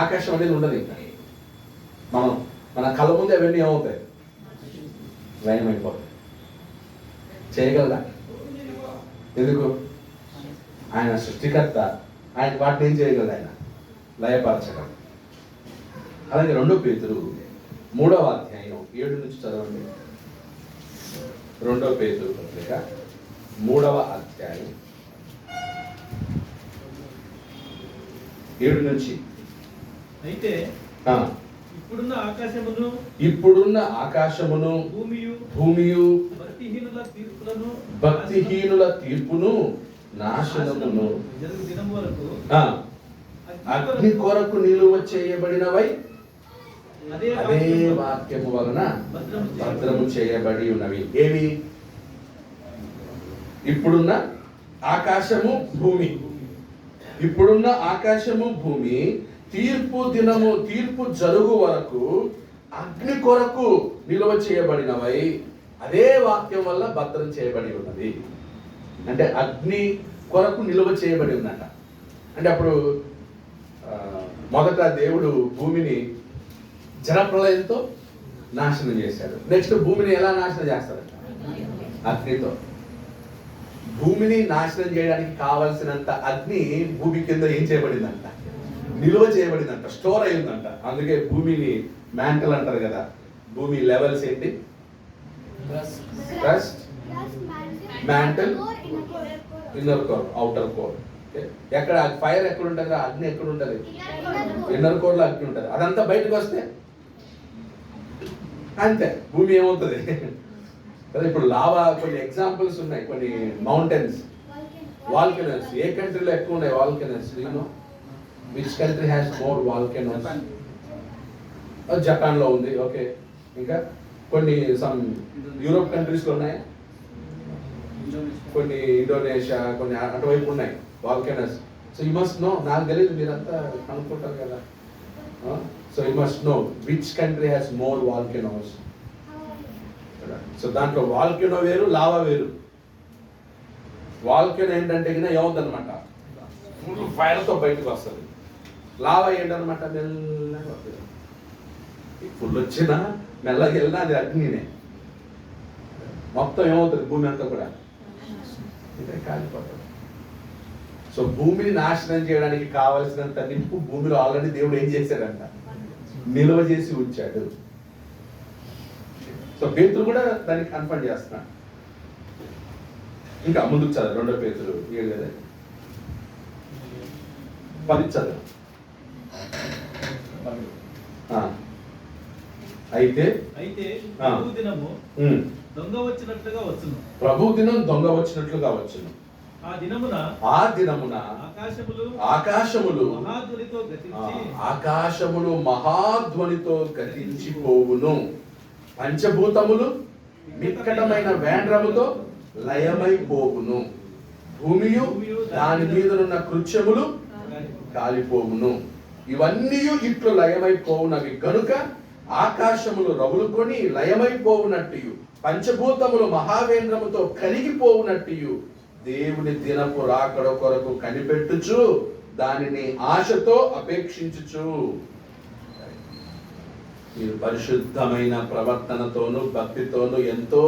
ఆకాశం అనేది ఉండదు ఇంకా. మన కళ్ళ ముందు అవన్నీ ఏమవుతాయి? లయమైపోతాయి. చేయగలరా? ఎందుకు? ఆయన సృష్టికర్త, ఆయన వాటిని ఏం చేయగలడు? ఆయన లయపరచగలడు. అలాగే 2 పేతురు 3వ అధ్యాయం 7 నుంచి చదవండి. 2 పేతురు పత్రిక 3వ అధ్యాయం 7 నుంచి. అయితే ఇప్పుడున్న ఆకాశమును భూమియు భక్తిహీనుల తీర్పును నాశనమును అగ్ని కొరకు నిలువ చేయబడినవై అదే అదే వాక్యము వలన భద్రము చేయబడి ఉన్నవి. ఏవి? ఇప్పుడున్న ఆకాశము భూమి. ఇప్పుడున్న ఆకాశము భూమి తీర్పు జరుగు వరకు అగ్ని కొరకు నిలువ చేయబడినవై అదే వాక్యం వల్ల భద్రం చేయబడి ఉన్నది. అంటే అగ్ని కొరకు నిలువ చేయబడి ఉందట. అంటే అప్పుడు మొదట దేవుడు భూమిని జలప్రలయంతో నాశనం చేశాడు. నెక్స్ట్ భూమిని ఎలా నాశనం చేస్తాడట? అగ్నితో. భూమిని నాశనం చేయడానికి కావలసినంత అగ్ని భూమి కింద ఏం చేయబడిందంట? నిలువ చేయబడిందంట, స్టోర్ అయిందంట. అందుకే భూమిని మ్యాంటల్ అంటారు కదా. భూమి లెవెల్స్ ఏంటి? Crust, mantle, inner core, outer core. ఎక్కడ ఫైర్ ఎక్కడ ఉంటుంది? అగ్ని ఎక్కడ ఉంటుంది? ఇన్నర్ కోర్ లో అగ్ని ఉంటుంది. అదంతా బయటకు వస్తే అంతే భూమి ఏమవుతుంది కదా. ఇప్పుడు లావా కొన్ని ఎగ్జాంపుల్స్ ఉన్నాయి. కొన్ని మౌంటైన్స్, వాల్కెనోస్. ఏ కంట్రీలో ఎక్కువ ఉన్నాయి volcanoes? Which country has more volcanoes? Japan లో ఉంది. ఓకే. ఇంకా కొన్ని సమ్ యూరోప్ కంట్రీస్ లో ఉన్నాయి, కొన్ని ఇండోనేషియా, కొన్ని అటువైపు ఉన్నాయి volcanoes. So you must know. నాకు తెలియదు, మీరంతా కనుక్కుంటారు కదా. So you must know which country has more volcanoes. So దాంట్లో వాల్కెనో వేరు, లావా వేరు. వాల్కెనో ఏంటంటే ఏమవుతుందన్నమాట? ఫుల్ ఫైర్ తో బయటకు వస్తుంది. లావా ఏంటన్నమాట? మెల్లగా వస్తుంది. ఫుల్ వచ్చినా మెల్లగా వెళ్ళినా అది అగ్నినే. మొత్తం ఏమవుతుంది? భూమి అంతా కూడా కాలిపోతుంది. సో భూమిని నాశనం చేయడానికి కావలసినంత నిప్పు భూమిలో ఆల్రెడీ దేవుడు ఏం చేశాడంట? నిల్వ చేసి ఉంచాడు. సో పేతురు కూడా దాన్ని కన్ఫర్మ్ చేస్తున్నాడు. ఇంకా ముందుకు చదువు. 2 పేతురు 7 కదా, 10 చదువు. అయితే ప్రభు దినము దొంగ వచ్చినట్లుగా వచ్చును. ప్రభు దినం దొంగ వచ్చినట్లుగా వచ్చును. ఆ దినమున ఆకాశములు మహాధ్వనితో గతించిపోవును. పంచభూతములు మిక్కటమైన వేండ్రముతో లయమైపోవును. భూమియు దాని మీదనున్న కృత్యములు కాలిపోవును. ఇవన్నీ ఇట్లు లయమైపోవునవి గనుక ఆకాశములు రవులుకొని లయమైపోవునట్టు, పంచభూతములు మహావేంద్రముతో కరిగిపోవునట్టు దేవుని దినపు రాకడ కొరకు కనిపెట్టుచు దానిని ఆశతో అపేక్షించుచు మీరు పరిశుద్ధమైన ప్రవర్తనతోను భక్తితోను ఎంతో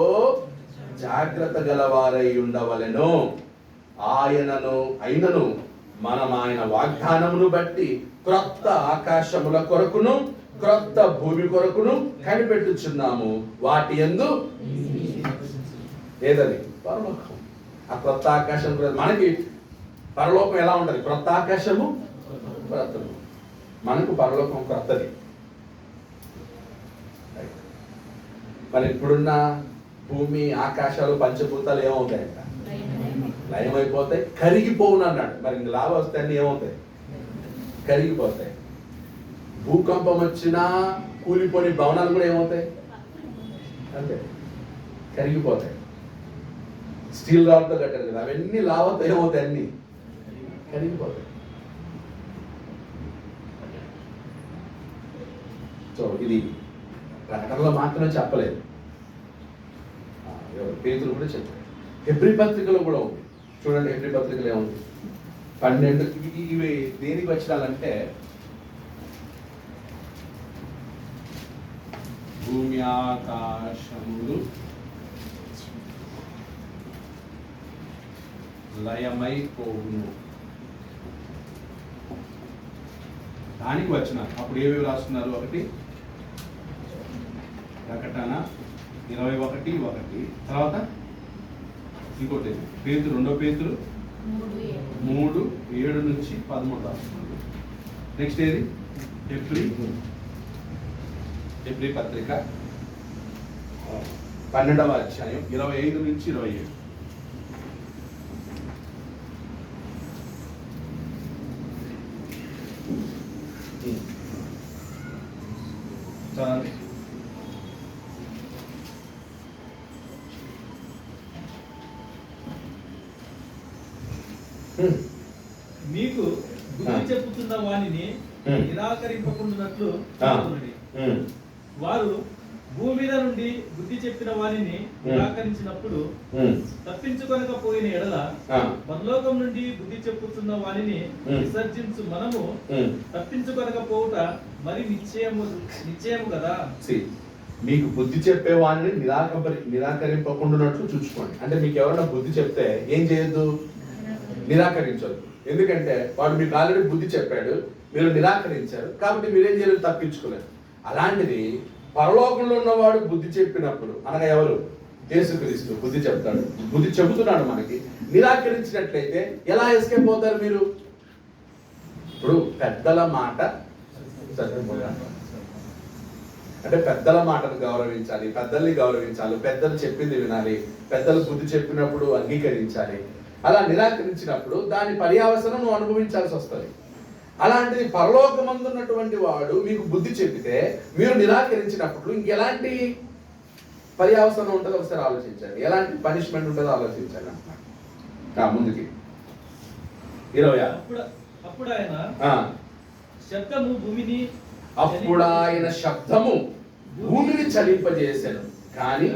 జాగ్రత్త గలవారై ఉండవలెను. అయినను మనం ఆయన వాగ్దానమును బట్టి క్రొత్త ఆకాశముల కొరకును క్రొత్త భూమి కొరకును కనిపెట్టుచున్నాము. వాటి యందు ఏదని? పరలోకం. ఆ క్రొత్త ఆకాశం మనకి పరలోకం ఎలా ఉంటది? క్రొత్త ఆకాశము క్రొత్తది. మనకు పరలోకం క్రొత్తది. మరి ఇప్పుడున్న భూమి ఆకాశాలు పంచభూతాలు ఏమవుతాయంట? లయమైపోతాయి, కరిగిపోవును అన్నాడు. మరి ఇంక లాభం వస్తే అన్ని ఏమవుతాయి? కరిగిపోతాయి. భూకంపం వచ్చినా కూలిపోని భవనాలు కూడా ఏమవుతాయి? అంతే, కరిగిపోతాయి. స్టీల్ రాడ్తో కట్టారు కదా, అవన్నీ లావతో ఏమవుతాయి? అన్ని కరిగిపోతాయి. సో ఇది ప్రకటనలో మాత్రమే చెప్పలేదు, పేతురు కూడా చెప్పారు. హెబ్రీ పత్రికలో కూడా ఉంది. చూడండి, హెబ్రీ పత్రికలో ఏముంది? 12. ఇవి దేనికి వచ్చినాలంటే భూమి ఆకాశములు లయమైపోవును దానికి వచ్చిన. అప్పుడు ఏవేవి రాస్తున్నారు? ఒకటి ప్రకటన 21:1, తర్వాత ఇంకోటి పేతురు 2 పేతురు 3:7-13 రాస్తున్నారు. నెక్స్ట్ ఏది? హెబ్రీ పత్రిక 12వ అధ్యాయం 25-27. మీకు బుద్ధి చెప్పుతున్న వానిని నిరాకరింపకుండానట్లు చూచుకొనుడి. వారు భూమి మీద నుండి బుద్ధి చెప్పిన వానిని నిరాకరించినప్పుడు తప్పించుకొనకపోయిన ఎడల పరలోకం నుండి బుద్ధి చెప్పుతున్న వానిని విసర్జించు మనము తప్పించుకొనకపోవుట మరి నిశ్చయము కదా. మీకు బుద్ధి చెప్పే వాడిని నిరాకరింపకుండానట్లు చూసుకోండి. అంటే మీకు ఎవరైనా బుద్ధి చెప్తే ఏం చేయొద్దు? నిరాకరించొద్దు. ఎందుకంటే వాడు మీకు ఆల్రెడీ బుద్ధి చెప్పాడు, మీరు నిరాకరించారు, కాబట్టి మీరేం చేయలేదు? తప్పించుకోలేదు. అలాంటిది పరలోకంలో ఉన్నవాడు బుద్ధి చెప్పినప్పుడు, అనగా ఎవరు? యేసుక్రీస్తు బుద్ధి చెప్తాడు, బుద్ధి చెబుతున్నాడు మనకి. నిరాకరించినట్లయితే ఎలా ఎస్కేప్ అవుతారు మీరు? ఇప్పుడు పెద్దల మాట అంటే పెద్దల మాటను గౌరవించాలి, పెద్దల్ని గౌరవించాలి, పెద్దలు చెప్పింది వినాలి, పెద్దలు బుద్ధి చెప్పినప్పుడు అంగీకరించాలి. అలా నిరాకరించినప్పుడు దాని పర్యావసనం నువ్వు అనుభవించాల్సి వస్తుంది. అలాంటిది పరలోకమందున్నటువంటి వాడు మీకు బుద్ధి చెప్పితే మీరు నిరాకరించినప్పుడు ఇంకెలాంటి పర్యావసనం ఉంటుందో ఒకసారి ఆలోచించండి, ఎలాంటి పనిష్మెంట్ ఉంటుందో ఆలోచించండి అన్నమాట. ముందుకి 20. అప్పుడు ఆయన శబ్దము భూమిని చలింపజేశాను, కానీ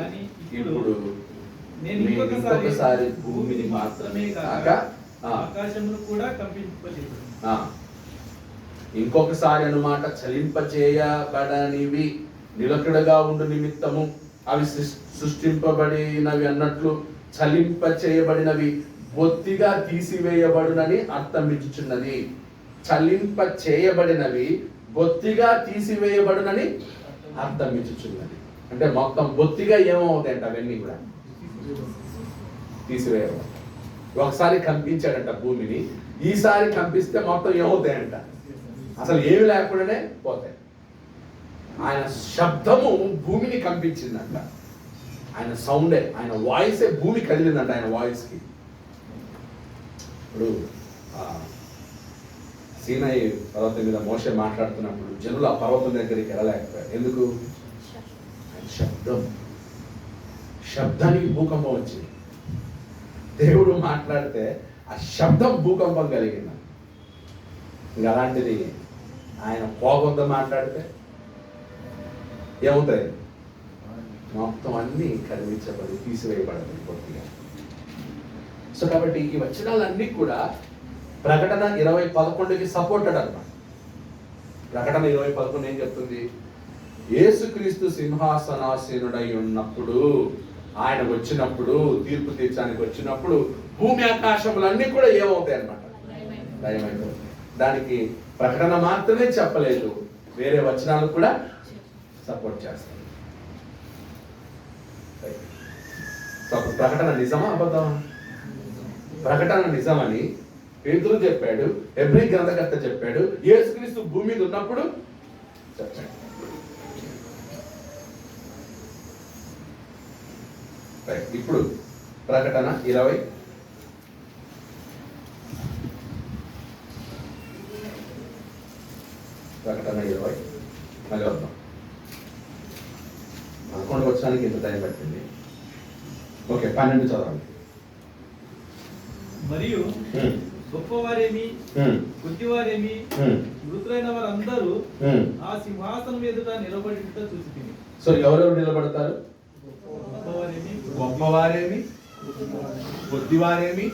ఇప్పుడు నేను ఇంకొకసారి భూమిని మాత్రమే కాక ఆకాశమును కూడా కంపింపజేశాను. ఇంకొకసారి అన్నమాట, చలింపచేయబడనివి నిలకడగా ఉండు నిమిత్తము అవి సృష్టింపబడినవి అన్నట్లు చలింపచేయబడినవి బొత్తిగా తీసివేయబడునని అర్థం ఇచ్చుచున్నది. చలింపచేయబడినవి బొత్తిగా తీసివేయబడునని అర్థం ఇచ్చుచున్నది. అంటే మొత్తం బొత్తిగా ఏమవుతాయంట? అవన్నీ కూడా తీసివేయబడి. ఒకసారి కంపించాడంట భూమిని, ఈసారి కంపిస్తే మొత్తం ఏమవుతాయంట? అసలు ఏమి లేకుండానే పోతాయి. ఆయన శబ్దము భూమిని కంపించిందంట. ఆయన సౌండే, ఆయన వాయిసే భూమి కదిలిందంట. ఆయన వాయిస్కి ఇప్పుడు సీనాయి పర్వతం మీద మోషే మాట్లాడుతున్నప్పుడు జనులు ఆ పర్వతం దగ్గరికి వెళ్ళలేకపోయారు. ఎందుకు? ఆయన శబ్దానికి భూకంపం వచ్చింది. దేవుడు మాట్లాడితే ఆ శబ్దం భూకంపం కలిగింది. ఇంకా అలాంటిది ఆయన కోపంతో మాట్లాడితే ఏమవుతాయి? మొత్తం అన్నీ కదిలించబడి తీసివేయబడదు పూర్తిగా. సో కాబట్టి ఈ వచనాలన్నీ కూడా ప్రకటన 20:11కి సపోర్టెడ్ అన్నమాట. ప్రకటన 20:11 ఏం చెప్తుంది? యేసుక్రీస్తు సింహాసనాసీనుడై ఉన్నప్పుడు, ఆయన వచ్చినప్పుడు, తీర్పు తీర్చడానికి వచ్చినప్పుడు భూమి ఆకాశములన్నీ కూడా ఏమవుతాయి అన్నమాట? దయమైపోతాయి. దానికి ప్రకటన మాత్రమే చెప్పలేదు, వేరే వచనాలు కూడా సపోర్ట్ చేస్తాయి. ప్రకటన నిజమా అబద్ధమా? ప్రకటన నిజమని పేతురు చెప్పాడు, హెబ్రీ గ్రంథకర్త చెప్పాడు, యేసుక్రీస్తు భూమి మీద ఉన్నప్పుడు చెప్పాడు. ఇప్పుడు ప్రకటన 20 మళ్ళీ వద్దాం. 11 వచ్చడానికి ఎంత టైం పట్టింది? ఓకే, 12 చదవండి. మరియు గొప్పవారేమి కొద్దివారేమి మృతులైన వారందరూ ఆ సింహాసనం ఎదుట నిలబడి చూసి. సో ఎవరెవరు నిలబడతారు? గొప్పవారేమి కొద్దివారేమి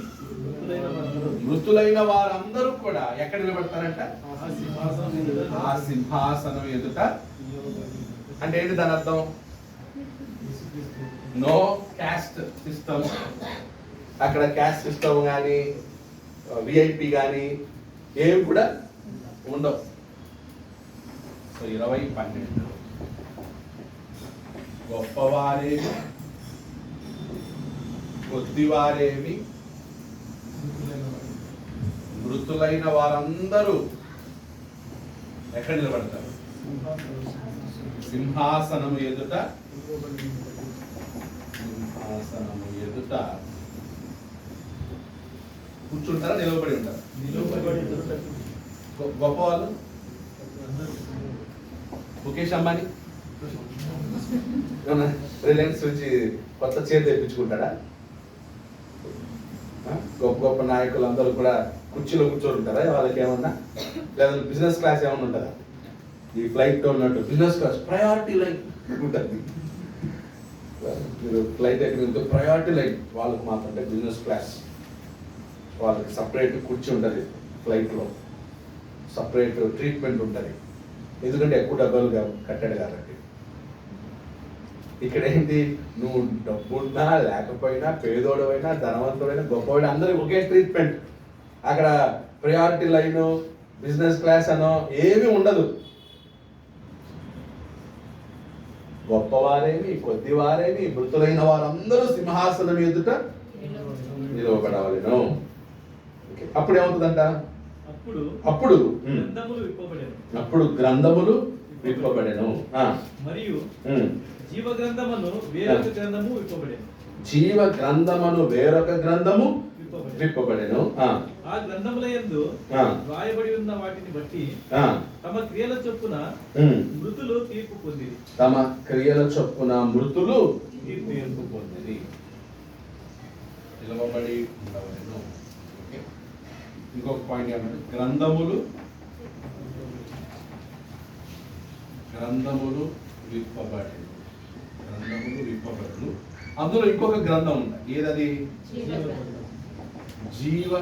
మృతులైన వారందరూ కూడా ఎక్కడ నిలబడతారంట? ఆ సింహాసనం ఎదుట. అంటే ఏంటి దాని అర్థం? No caste system. అక్కడ క్యాస్ట్ సిస్టమ్ కానీ విఐపి కానీ ఏమి కూడా ఉండవు. సో 20:12 గొప్పవారేమి కొద్దివారేమి మృతులైన వారందరూ ఎక్కడ నిలబడతారు? సింహాసనము ఎదుట. సింహాసనము ఎదుట కూర్చుంటారా? నిలబడి ఉంటారా? గొప్ప వాళ్ళు ముఖేష్ అంబానీ రిలయన్స్ నుంచి కొత్త చైర్ తెప్పించుకుంటాడా? గొప్ప గొప్ప నాయకులు అందరూ కూడా కుర్చీలో కూర్చొని ఉంటారా? వాళ్ళకి ఏమన్నా లేదా బిజినెస్ క్లాస్ ఏమన్నా ఉంటుందా? ఈ ఫ్లైట్ ఉన్నట్టు బిజినెస్ క్లాస్ ప్రయారిటీ లైన్ ఉంటుంది. మీరు ఫ్లైట్ ఎక్కడ ప్రయారిటీ లైన్ వాళ్ళకి మాత్రం అంటే బిజినెస్ క్లాస్, వాళ్ళకి సపరేట్ కుర్చీ ఉంటుంది, ఫ్లైట్లో సపరేట్ ట్రీట్మెంట్ ఉంటుంది, ఎందుకంటే ఎక్కువ డబ్బులు కట్టాడు కాబట్టి. ఇక్కడ ఏంటి, నువ్వు డబ్బున్నా లేకపోయినా, పేదోడమైనా ధనవంతుడైనా గొప్పవాడు అందరికి ఒకే ట్రీట్మెంట్. అక్కడ ప్రయారిటీ లైన్ బిజినెస్ క్లాస్ అనో ఏమీ ఉండదు. గొప్పవారేమి కొద్దివారేమి మృతులైన వారందరూ సింహాసనం ఎదుట నిలవబడవలెను. అప్పుడు ఏమవుతుందంట? అప్పుడు గ్రంథములు విప్పబడెను. మరియు జీవ గ్రంథమును వేరొక గ్రంథము విప్పబడెను. జీవ గ్రంథమును వేరొక గ్రంథము విప్పబడెను. ఆ గ్రంథముల యందు రాయబడి ఉన్న వాటిని బట్టి తమ క్రియల చొప్పున మృతులు తీర్పు పొందిరి. తమ క్రియల చొప్పున మృతులు తీర్పు పొందిరి. నిలవబడి ఉండవలెను. ఇంకొక పాయింట్ ఏమంటే గ్రంథములు విప్పబడెను. గ్రంథములు విప్పబడెను. అందులో ఇంకొక గ్రంథం ఉంది. ఏదది? జీవ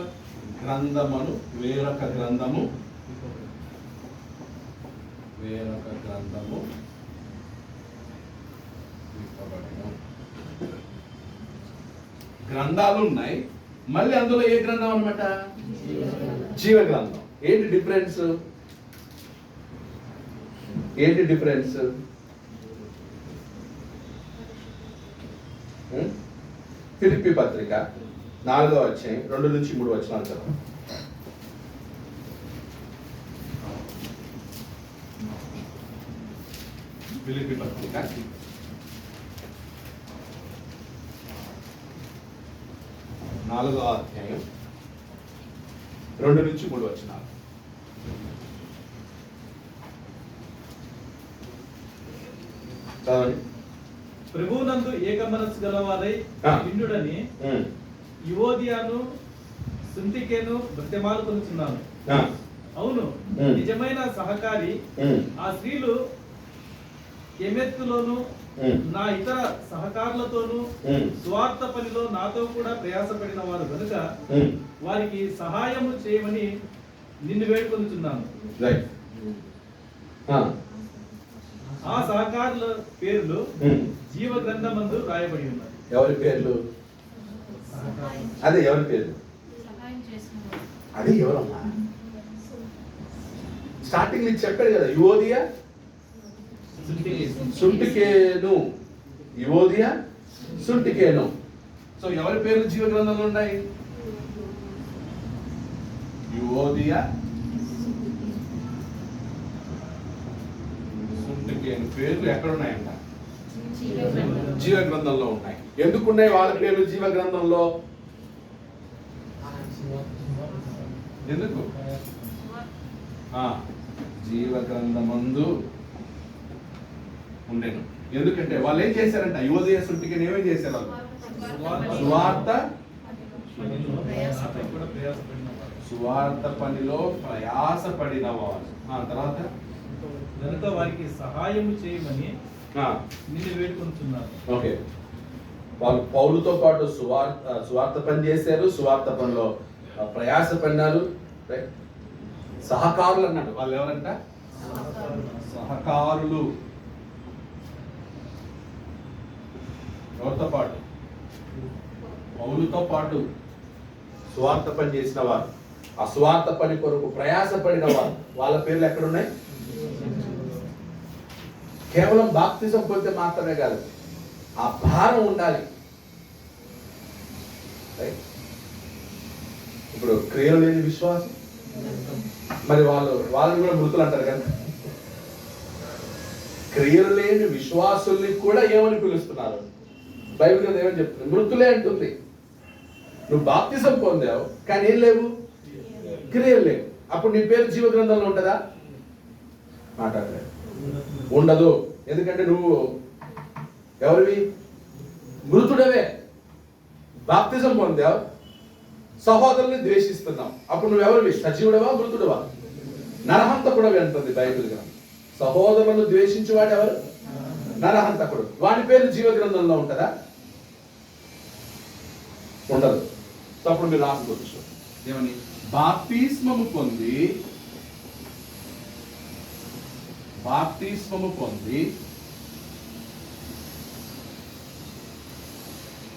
గ్రంథమును వేరొక గ్రంథము విప్పబడెను. గ్రంథాలు ఉన్నాయి, మళ్ళీ అందులో ఏ గ్రంథం అన్నమాట? జీవ గ్రంథం. ఏంటి డిఫరెన్స్? ఫిలిప్పీ పత్రిక 4వ అధ్యాయం 2 నుంచి 3 వచనాలు చదవండి. ఫిలిప్పీ పత్రిక 4వ అధ్యాయం 2 నుంచి 3 వచనాలు. చదవండి. ప్రభువునందు ఏక మనస్సు గలవారై ఇండుడని యువోదియాను సుంతికేను బ్రతిమాలు కొనుచున్నాను. అవును, నిజమైన సహకారి ఆ స్త్రీలు కెమెత్తులోను నా ఇతర సహకారులతోనూ స్వార్థ పనిలో నాతో కూడా ప్రయాసపడిన వారు కనుక వారికి సహాయము చేయమని నిన్ను వేడుకొనుచున్నాను. ఆ సహకారుల పేర్లు జీవ గ్రంథమందు రాయబడి ఉన్నాయి. ఎవరి పేర్లు? అదే ఎవరి పేర్లు? అదే ఎవరమ్మా? స్టార్టింగ్ నుంచి చెప్పాడు కదా, యువోదియా సుంటికేను. యువోదియా సుంటికేను. సో ఎవరి పేర్లు జీవ గ్రంథంలో ఉన్నాయి? యువోదియా సుంటికేను పేర్లు ఎక్కడ ఉన్నాయంట? జీవ గ్రంథంలో ఉన్నాయి. ఎందుకున్నాయి వాళ్ళ పేర్లు జీవ గ్రంథంలో? ఎందుకు? జీవ గ్రంథమందు ఉండేను. ఎందుకంటే వాళ్ళు ఏం చేశారంట? యువదయ సుంటికి ఏమేం చేశారు? సువార్త పనిలో ప్రయాసపడిన వారు. తర్వాత కనుక వారికి సహాయము చేయమని నిన్ను వేడుకొనుచున్నాను. ఓకే, వాళ్ళు పౌలుతో పాటు సువార్త పని చేశారు, సువార్త పనిలో ప్రయాసపడినారు. సహకారులు అన్నాడు. వాళ్ళు ఎవరంట? సహకారులు. ఎవరితో పాటు? పౌలుతో పాటు సువార్త పని చేసిన వారు, ఆ సువార్త పని కొరకు ప్రయాసపడిన వారు. వాళ్ళ పేర్లు ఎక్కడున్నాయి? కేవలం బాప్తిజం పొందితే మాత్రమే కాదు, ఆ భారం ఉండాలి. ఇప్పుడు క్రియలు లేని విశ్వాసం, మరి వాళ్ళని కూడా మృతులు అంటారు కదా. క్రియలు లేని విశ్వాసుల్ని కూడా ఏమని పిలుస్తున్నారు? బైబిల్ కదా ఏమని చెప్తుంది? మృతులే అంటుంది. నువ్వు బాప్తిజం పొందావు కానీ ఏం లేవు? క్రియలు లేవు. అప్పుడు నీ పేరు జీవ గ్రంథంలో ఉంటుందా? మాట్లాడలేదు, ఉండదు. ఎందుకంటే నువ్వు ఎవరివి? మృతుడవే. బాప్తిజం పొందావు సహోదరుని ద్వేషిస్తున్నావు. అప్పుడు నువ్వెవరివి? సజీవుడవా మృతుడవా? నరహంతకుడు అంటుంది బైబిల్ గ్రంథం. సహోదరులను ద్వేషించేవాడు ఎవరు? నరహంతకుడు. వాడి పేరు జీవ గ్రంథంలో ఉంటుందా? ఉండదు. అప్పుడు మీరు రాసుకోవచ్చు ఏమని? బాప్తిస్మము పొంది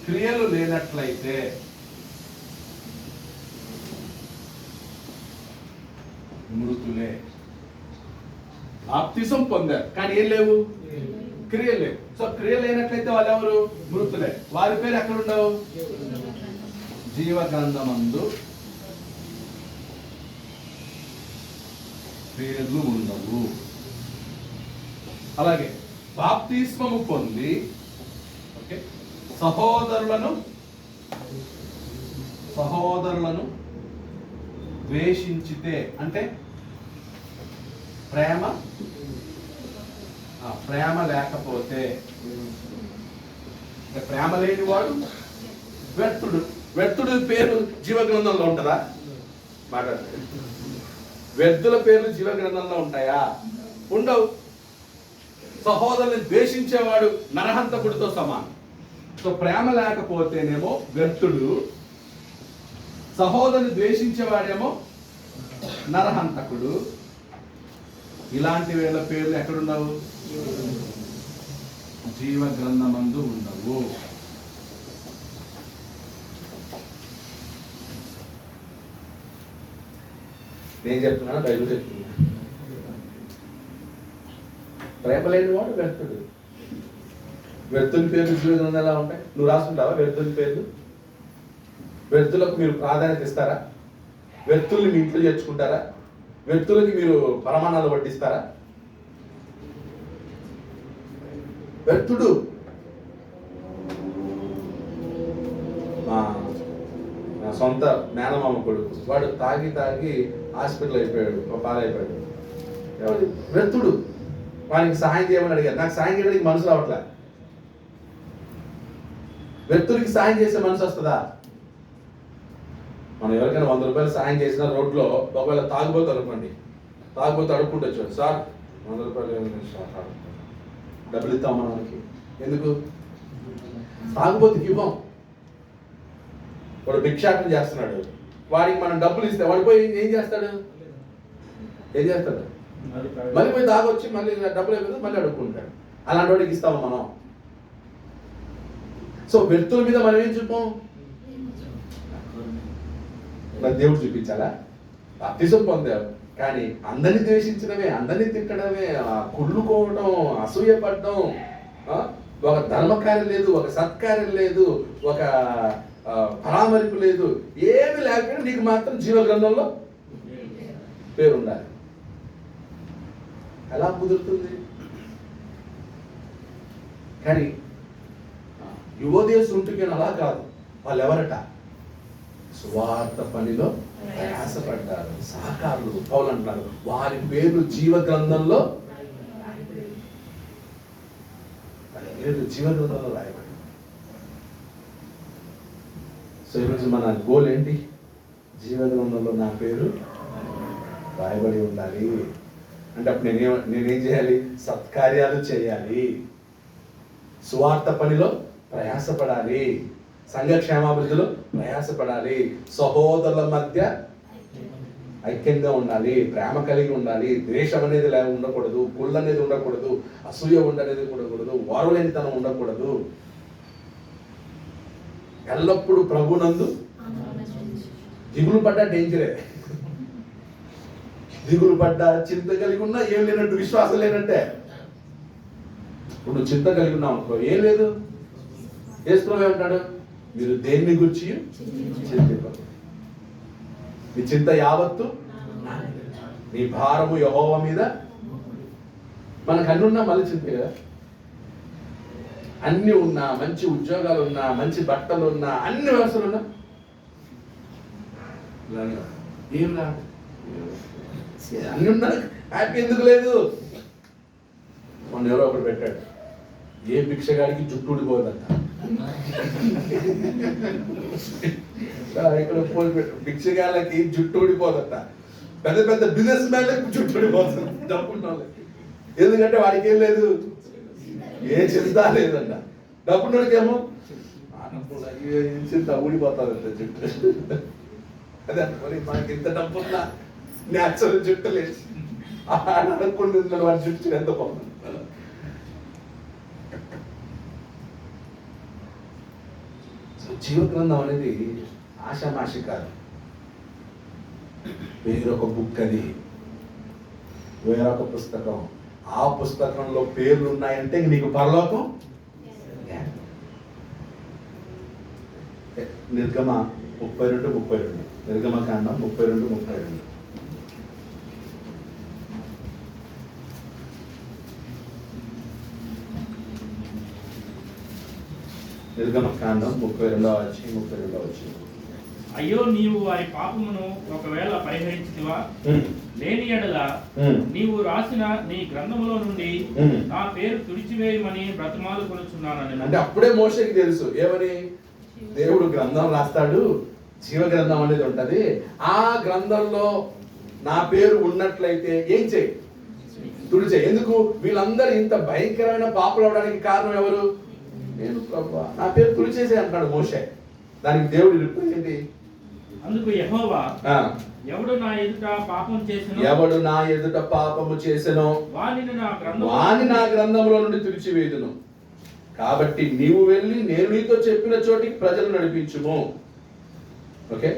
క్రియలు లేనట్లయితే మృతులే. బాప్తిసం పొందారు కానీ ఏం లేవు? క్రియలు లేవు. సో క్రియలు లేనట్లయితే వాళ్ళు ఎవరు? మృతులే. వారి పేరు ఎక్కడ ఉండవు? జీవ గ్రంథమందు పేర్లు ఉండవు. అలాగే బాప్తిస్మము పొంది సహోదరులను ద్వేషించితే అంటే ప్రేమ లేకపోతే, ప్రేమ లేనివాడు వ్యర్థుడు పేరు జీవ గ్రంథంలో ఉంటుందా? మాట్లాడతాడు. వ్యర్థుల పేర్లు జీవ గ్రంథంలో ఉంటాయా? ఉండవు. సహోదరుని ద్వేషించేవాడు నరహంతకుడితో సమానం. సో ప్రేమ లేకపోతేనేమో వ్యర్థుడు, సహోదరుని ద్వేషించేవాడేమో నరహంతకుడు. ఇలాంటి వీళ్ళ పేర్లు ఎక్కడుండవు? జీవ గ్రంథమందు ఉండవు. నేను చెప్తున్నా, బైబిల్ చెప్తున్నా. ప్రేమ లేని వాడు వ్యర్థుడు. వ్యర్థుల పేర్లు జీవ గ్రంథం ఎలా ఉంటాయి? నువ్వు రాసుకుంటావా వ్యర్థుల పేర్లు? వ్యర్థులకు మీరు ప్రాధాన్యత ఇస్తారా? వ్యర్థుల్ని మీ ఇంట్లో చేర్చుకుంటారా? వ్యర్థులకి మీరు పరమాణాలు వడ్డిస్తారా? వ్యర్థుడు నా సొంత మేనమామ కొడుకు, వాడు తాగి హాస్పిటల్ అయిపోయాడు, పాలైపోయాడు. ఎవరు? వ్యర్థుడు. వానికి సహాయం చేయమని అడిగారు. నాకు సహాయం చేయడానికి మనసు రావట్లే. వ్యక్తులకి సాయం చేసే మనసు వస్తుందా? మనం ఎవరికైనా 100 రూపాయలు సాయం చేసిన రోడ్లో ఒకవేళ తాగుబోతు అనుకోండి, తాగుబోతు అడుక్కుంటూ వచ్చాడు, సార్ 100 రూపాయలు డబ్బులు ఇస్తాం మనకి. ఎందుకు? తాగుబోతుకి ఇవ్వం. వాడు భిక్షాటన చేస్తున్నాడు, వాడికి మనం డబ్బులు ఇస్తే వాడు పోయి ఏం చేస్తాడు? మళ్ళీ పోయి తాగొచ్చి మళ్ళీ డబ్బులు అయిపోతే మళ్ళీ అడుక్కుంటాడు. అలాంటి వాడికి ఇస్తాము మనం. సో వ్యక్తుల మీద మనం ఏం చూపాం? దేవుడు చూపించాలా? బాప్తిసం పొందావు కానీ అందరిని ద్వేషించడమే, అందరిని తిట్టడమే, కుళ్ళుకోవడం, అసూయపడడం, ఒక ధర్మకార్యం లేదు, ఒక సత్కార్యం లేదు, ఒక పరామరిపు లేదు, ఏమి లేకపోయినా నీకు మాత్రం జీవ గ్రంథంలో పేరు ఉండాలి. ఎలా కుదురుతుంది? కానీ యువదేశ ఉంటుకి అలా కాదు. వాళ్ళు ఎవరట? సువార్త పనిలో ప్రయాసపడ్డారు, సహకారులు, పౌలు అంటారు. వారి పేర్లు జీవ గ్రంథంలో రాయబడి. సో ఈరోజు మన గోల్ ఏంటి? జీవ గ్రంథంలో నా పేరు రాయబడి ఉండాలి అంటే అప్పుడు నేనేం చేయాలి? సత్కార్యాలు చేయాలి, సువార్త పనిలో ప్రయాసపడాలి, సంఘ క్షేమాభివృద్ధిలో ప్రయాసపడాలి, సహోదరుల మధ్య ఐక్యంగా ఉండాలి, ప్రేమ కలిగి ఉండాలి, ద్వేషం అనేది ఉండకూడదు, కుళ్ళు అనేది ఉండకూడదు, అసూయ ఉండనేది ఉండకూడదు, వారులేనితనం ఉండకూడదు. ఎల్లప్పుడూ ప్రభునందు దిగులు పడ్డా డేంజరే. దిగులు పడ్డా, చింత కలిగి ఉన్నా ఏం లేనట్టు, విశ్వాసం లేనంటే. ఇప్పుడు నువ్వు చింత కలిగి ఉన్నావు అనుకో, ఏం లేదు. యేసు ఏమంటాడు? మీరు దేన్ని గురించి చింతింపరు, నీ చింత యావత్తు నీ భారము యెహోవా మీద. మనకు అన్ని ఉన్నా మళ్ళీ చింత కదా. అన్ని ఉన్నా, మంచి ఉద్యోగాలు ఉన్నా, మంచి బట్టలు ఉన్నా, అన్ని వ్యవస్థలు ఉన్నా ఏం రా, అన్ని ఉన్నా హ్యాపీ ఎందుకు లేదు? మొన్న ఎవరో ఒకటి పెట్టాడు, ఏ భిక్షగాడికి జుట్టు ఊడిపోదంట. ఇక్కడ భిక్షగాళ్ళకి జుట్టు ఊడిపోదట, పెద్ద పెద్ద బిజినెస్ మ్యాన్లకి జుట్టు ఊడిపోతుంది డబ్బున్న వాళ్ళకి. ఎందుకంటే వాడికి ఏం లేదు, ఏ చింత లేదంట. డబ్బున్నోడికేమో చింత ఊడిపోతాదంట జుట్టు. అదే మరి మనకి ఇంత డబ్బున్నా న్యాచురల్ జుట్టు లేదు, అనుకుంటున్నాడు వాడి జుట్టు ఎంత బాగుంది. జీవగ్రంథం అనేది ఆషామాషి కాదు. వేరొక బుక్, అది వేరొక పుస్తకం. ఆ పుస్తకంలో పేర్లు ఉన్నాయంటే నీకు పరలోకం. నిర్గమ 32:32, నిర్గమకాండం 32:32. నిర్గమకాండం 32:32. అయ్యో, నీవు వారి పాపమును ఒకవేళ పరిహరించితివా, లేని ఎడల నీవు రాసిన నీ గ్రంథములో నుండి నా పేరు తుడిచివేయమని బ్రతిమాలు కొనుచున్నానని. అంటే అప్పుడే మోషేకి తెలుసు ఏమని, దేవుడు గ్రంథం రాస్తాడు, జీవ గ్రంథం అనేది ఉంటది, ఆ గ్రంథంలో నా పేరు ఉన్నట్లయితే ఏం చేయి, తుడిచే. ఎందుకు వీళ్ళందరూ ఇంత భయంకరమైన పాపలు అవడానికి కారణం ఎవరు? నేను ప్రభువా, నా పేరు తుడిచేసే అంటున్నాడు మోషే. దానికి దేవుడు రిప్లై ఏంటి? అందుకు యెహోవా, ఎవడు నా ఎదుట పాపము చేసెనో వాని నా గ్రంథములో నుండి తుడిచివేయుదును. కాబట్టి నీవు వెళ్ళి నేను నీతో చెప్పిన చోటికి ప్రజలు నడిపించుము. ఓకే,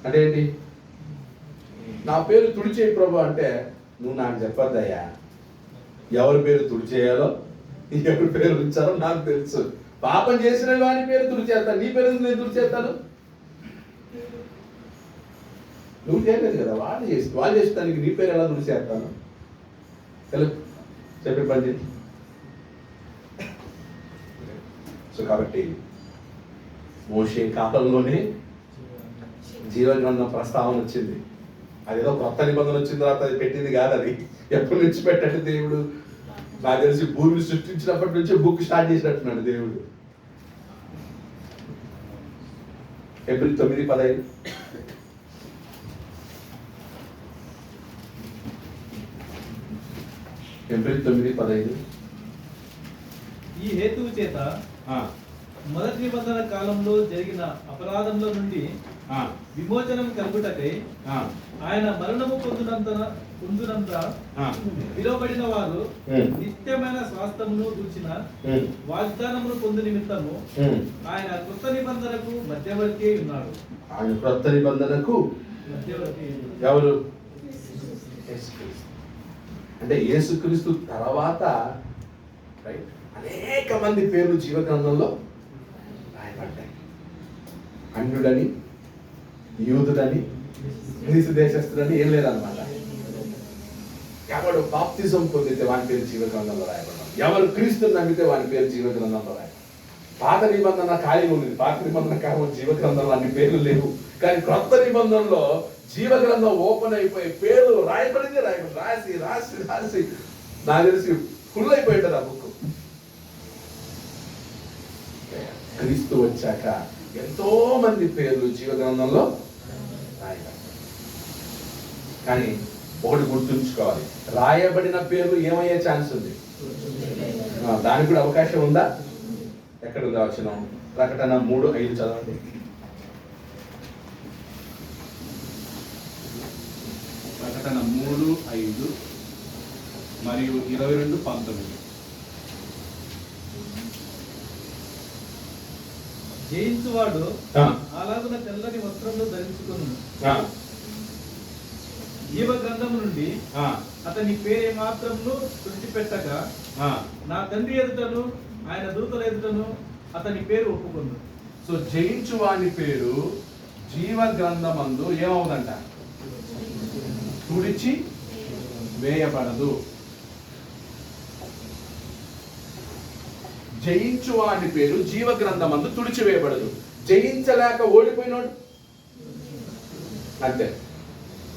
అంటే ఏంటి? నా పేరు తుడిచేయి ప్రభు అంటే నువ్వు నాకు చెప్పద్దయ్యా, ఎవరి పేరు తుడిచేయాలో ఎవరి పేరు ఉంచాలో నాకు తెలుసు. పాపం చేసిన వాని పేరు తుడిచేస్తాను, నీ పేరు నేను తుడిచేస్తాను. నువ్వు చేయలేదు కదా, వాళ్ళు చేస్తానికి నీ పేరు ఎలా తుడిచేస్తాను? చెప్పే పని. సో కాబట్టి మోషే కాలంలోనే జీవగ్రంథం ప్రస్తావన వచ్చింది. అదేదో కొత్త నిబంధన వచ్చిన తర్వాత అది పెట్టింది కాదు, అది ఎప్పటి నుంచి పెట్టాడు దేవుడు. నాకు తెలిసి భూమిని సృష్టించినప్పటి నుంచి బుక్ స్టార్ట్ చేసినట్టున్నాడు దేవుడు. ఏప్రిల్ 9:15. ఏప్రిల్ 9:15. ఈ హేతువు చేత మొదటి నిబంధన కాలంలో జరిగిన అపరాధంలో నుండి విమోచనం కలుగుటకై ఆయన మరణము పొందునంత పిలువబడిన వారు నిత్యమైన స్వాస్థ్యమును గూర్చిన వాగ్దానమును పొందు నిమిత్తము ఆయన కొత్త నిబంధనకు మధ్యవర్తి ఉన్నాడు. ఆయన కొత్త నిబంధనకు మధ్యవర్తి ఎవరు? అంటే యేసుక్రీస్తు తర్వాత అనేక మంది పేర్లు జీవగ్రంథంలో రాయబడ్డాయి. అన్యుడని, యూదుడని, గ్రీసు దేశస్తుడని ఏం లేదనమాట. ఎవడు బాప్తిజం పొందితే వాని పేరు జీవగ్రంథంలో రాయబడ్డాడు, ఎవరు క్రీస్తుని నమ్మితే వాని పేరు జీవగ్రంథంలో రాయబడ్డాడు. పాత నిబంధన ఖాళీగా ఉంది, పాత నిబంధన కాలం జీవగ్రంథంలో అన్ని పేర్లు లేవు. కానీ కొత్త నిబంధనలో జీవగ్రంథం ఓపెన్ అయిపోయి పేర్లు రాయబడింది రాసి రాసి రాసి నాకు తెలిసి ఫుల్ అయిపోయింది ఆ బుక్. క్రీస్తు వచ్చాక ఎంతో మంది పేర్లు జీవగ్రంథంలో రాయబడ్డాయి. కానీ ఒకటి గుర్తుంచుకోవాలి, రాయబడిన పేర్లు ఏమయ్యే ఛాన్స్ ఉంది, దానికి కూడా అవకాశం ఉందా? ఎక్కడ ఉందా వచనం? ప్రకటన 3:5 చదవండి. ప్రకటన 3:5 మరియు 22:19. జయించువాడు అలాగున తెల్లని వస్త్రములు ధరించుకును, జీవ గ్రంథము నుండి అతని పేరే మాత్రమును తుడిచిపెట్టక నా తండ్రి ఎదుటను ఆయన దూతల ఎదుటను అతని పేరు ఒప్పుకుంది. సో జయించు వాని పేరు జీవ గ్రంథమందు ఏమవుదంట? తుడిచి వేయబడదు. జయించు వాని పేరు జీవ గ్రంథమందు తుడిచి వేయబడదు. జయించలేక ఓడిపోయినాడు అంతే.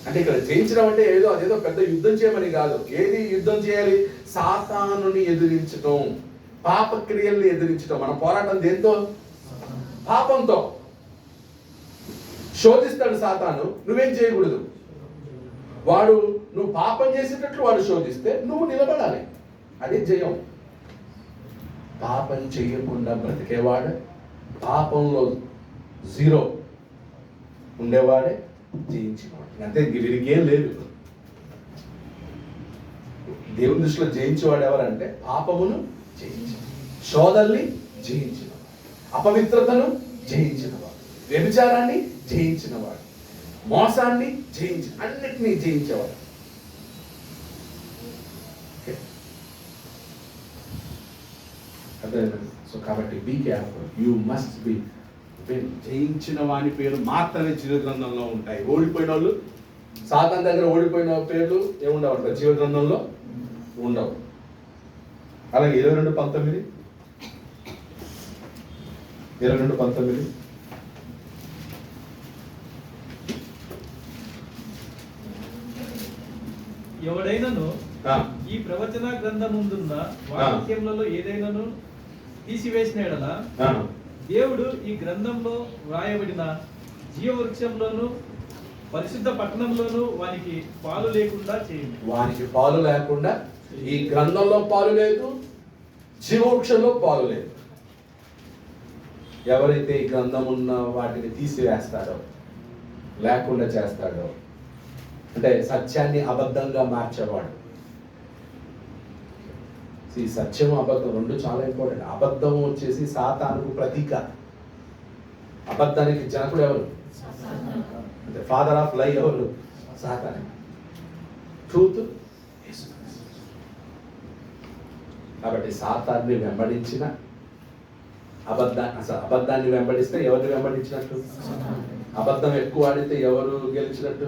అంటే ఇక్కడ జయించడం అంటే అదేదో పెద్ద యుద్ధం చేయమని కాదు. ఏది యుద్ధం చేయాలి? సాతానుని ఎదిరించడం, పాపక్రియల్ని ఎదిరించడం. మన పోరాటం దేంతో? పాపంతో. శోధిస్తాడు సాతాను, నువ్వేం చేయకూడదు. వాడు నువ్వు పాపం చేసేటట్లు వాడు శోధిస్తే నువ్వు నిలబడాలి. అది జయం. పాపం చెయ్యకుండా బ్రతికేవాడే, పాపంలో జీరో ఉండేవాడే జయించేవాడు. అంతే, వీరికేం లేదు. దేవుని దృష్టిలో జయించేవాడు ఎవరంటే పాపమును జయించిన, శోధల్ని జయించినవాడు, అపవిత్రతను జయించినవాడు, వ్యభిచారాన్ని జయించినవాడు, మోసాన్ని జయించిన, అన్నిటినీ జయించేవాడు. అదే. సో కాబట్టి be careful, you must be. జయించిన వాని పేరు మాత్రమే జీవ గ్రంథంలో ఉంటాయి. ఓడిపోయిన వాళ్ళు, సాతాను దగ్గర ఓడిపోయిన పేర్లు ఏముండవు జీవ గ్రంథంలో ఉండవు. అలాగే 22:19 ఎవడైనను ఈ ప్రవచన గ్రంథముందున్న వాక్యములలో ఏదైనాను తీసివేసిన ఎడల దేవుడు ఈ గ్రంథంలో వ్రాయబడిన జీవవృక్షంలోను పరిశుద్ధ పట్టణంలోను వానికి పాలు లేకుండా చేయండి. వానికి పాలు లేకుండా, ఈ గ్రంథంలో పాలు లేదు, జీవవృక్షంలో పాలు లేదు. ఎవరైతే ఈ గ్రంథం ఉన్న వాటిని తీసివేస్తాడో, లేకుండా చేస్తాడో, అంటే సత్యాన్ని అబద్ధంగా మార్చేవాడు. ఈ సత్యం అబద్ధం రెండు చాలా ఇంపార్టెంట్. అబద్ధం వచ్చేసి సాతానుకు ప్రతీక. అబద్ధానికి జనకుడు ఎవరు? అంటే ఫాదర్ ఆఫ్ లై ఎవరు? సాతాను. ట్రూత్. కాబట్టి సాతాన్ని వెంబడించిన, అబద్ధాన్ని వెంబడిస్తే ఎవరిని వెంబడించినట్టు? అబద్ధం ఎక్కువ ఆడితే ఎవరు గెలిచినట్టు?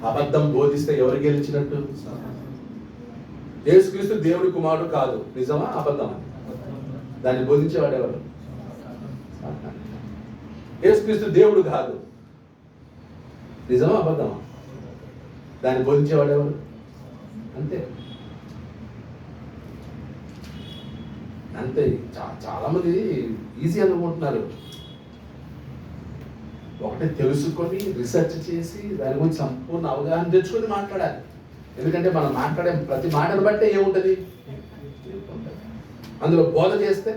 అబద్ధం బోధిస్తే ఎవరు గెలిచినట్టు? యేసుక్రీస్తు దేవుడి కుమారుడు కాదు, నిజమా అబద్ధమా? దాన్ని బోధించేవాడు ఎవరు? యేసుక్రీస్తు దేవుడు కాదు, నిజమా అబద్ధమా? దాన్ని బోధించేవాడు ఎవరు? అంతే అంతే. చాలా మంది ఈజీ అనుకుంటున్నారు. ఒకటి తెలుసుకొని రీసెర్చ్ చేసి దాని గురించి సంపూర్ణ అవగాహన తెచ్చుకొని మాట్లాడాలి. ఎందుకంటే మనం మాట్లాడే ప్రతి మాటను బట్టే ఏముంటుంది, అందులో బోధ చేస్తే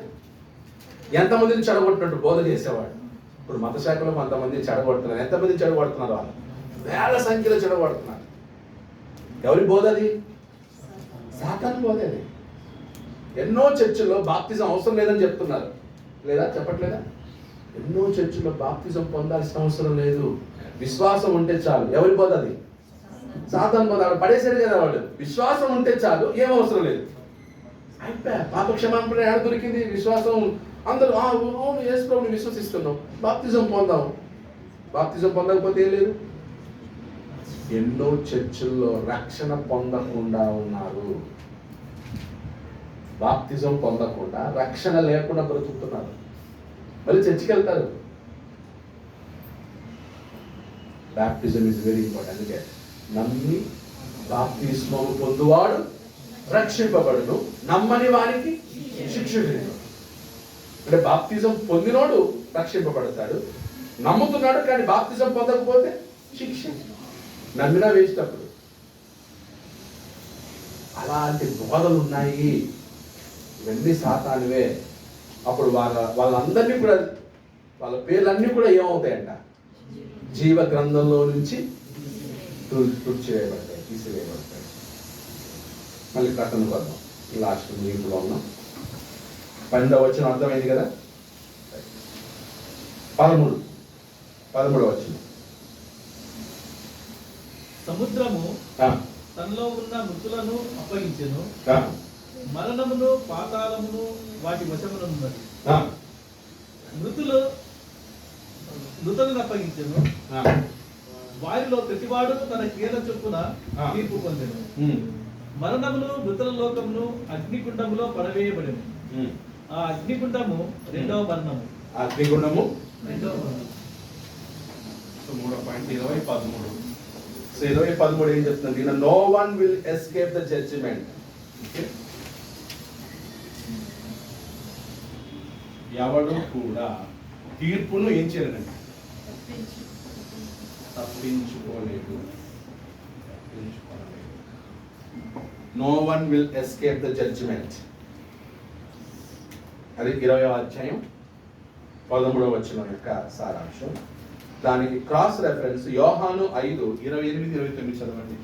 ఎంతమందిని చెడగొట్టినట్టు బోధ చేసేవాడు. ఇప్పుడు మత శాఖలో కొంతమందిని చెడగొడుతున్నారు. ఎంతమందిని చెడగొడుతున్నారు? వాళ్ళు వేల సంఖ్యలో చెడగొడుతున్నారు. ఎవరి బోధ అది? సాతాను బోధ అది. ఎన్నో చర్చిల్లో బాప్తిజం అవసరం లేదని చెప్తున్నారు, లేదా చెప్పట్లేదా? ఎన్నో చర్చిల్లో బాప్తిజం పొందాల్సిన అవసరం లేదు, విశ్వాసం ఉంటే చాలు. ఎవరి బోధ అది? సాతాను బోధ. పడేసాడు కదా వాడు. విశ్వాసం ఉంటే చాలు, ఏం అవసరం లేదు. అయిపోయా. పాప క్షమాపణ ఏడ దొరికింది? విశ్వాసం. అందరూ యేసు ప్రభువుని విశ్వసిస్తున్నాం, బాప్తిజం పొందాం. బాప్తిజం పొందకపోతే ఏం లేదు. ఎన్నో చర్చిల్లో రక్షణ పొందకుండా ఉన్నారు. బాప్తిజం పొందకుండా, రక్షణ లేకుండా బ్రతుకుతున్నారు. మళ్ళీ చర్చికి వెళ్తారు. Baptism is very important. అందుకే నమ్మి బాప్తిస్మము పొందువాడు రక్షింపబడును, నమ్మని వారికి శిక్ష లేదు. అంటే బాప్తిజం పొందినోడు రక్షింపబడతాడు, నమ్ముతున్నాడు కానీ బాప్తిజం పొందకపోతే శిక్ష. నమ్మినా వేస్ట్. అప్పుడు అలాంటి బోధలు ఉన్నాయి. ఇవన్నీ సాతానువే. అప్పుడు వాళ్ళందరినీ కూడా, వాళ్ళ పేర్లన్నీ కూడా ఏమవుతాయంట? జీవ గ్రంథంలో నుంచి తుడిచివేయబడతాయి, తీసివేయబడతాయి. మళ్ళీ ప్రకటన కొద్దాం. లాస్ట్ ముగింపులో ఉన్నాం. 12వ వచనం అర్థమైంది కదా? 13వ వచనం. సముద్రము తనలో ఉన్న మృతులను అప్పగించెను, మరణమును పాతాళమును వాటి వశమునున్నది. మృతులను అప్పగించెను, వారిలో ప్రతివాడు తన క్రియల చొప్పున తీర్పు పొందెను. మరణమును మృతుల లోకమును అగ్నికుండములో పడవేయబడెను. ఆ అగ్నికుండము రెండవ మరణము. అగ్నిగుండము రెండవ మరణం. 3.20:13. సో 20:13 ఏం చెప్తుంది? No one will escape the judgement. ఎవడు కూడా తీర్పును ఏం చేయలేదండి, తప్పించుకోలేడు. No one will escape the judgement. అది 20వ అధ్యాయం 13వ వచనం యొక్క సారాంశం. దానికి క్రాస్ రెఫరెన్స్ యోహాను 5:28-29 చదవండి.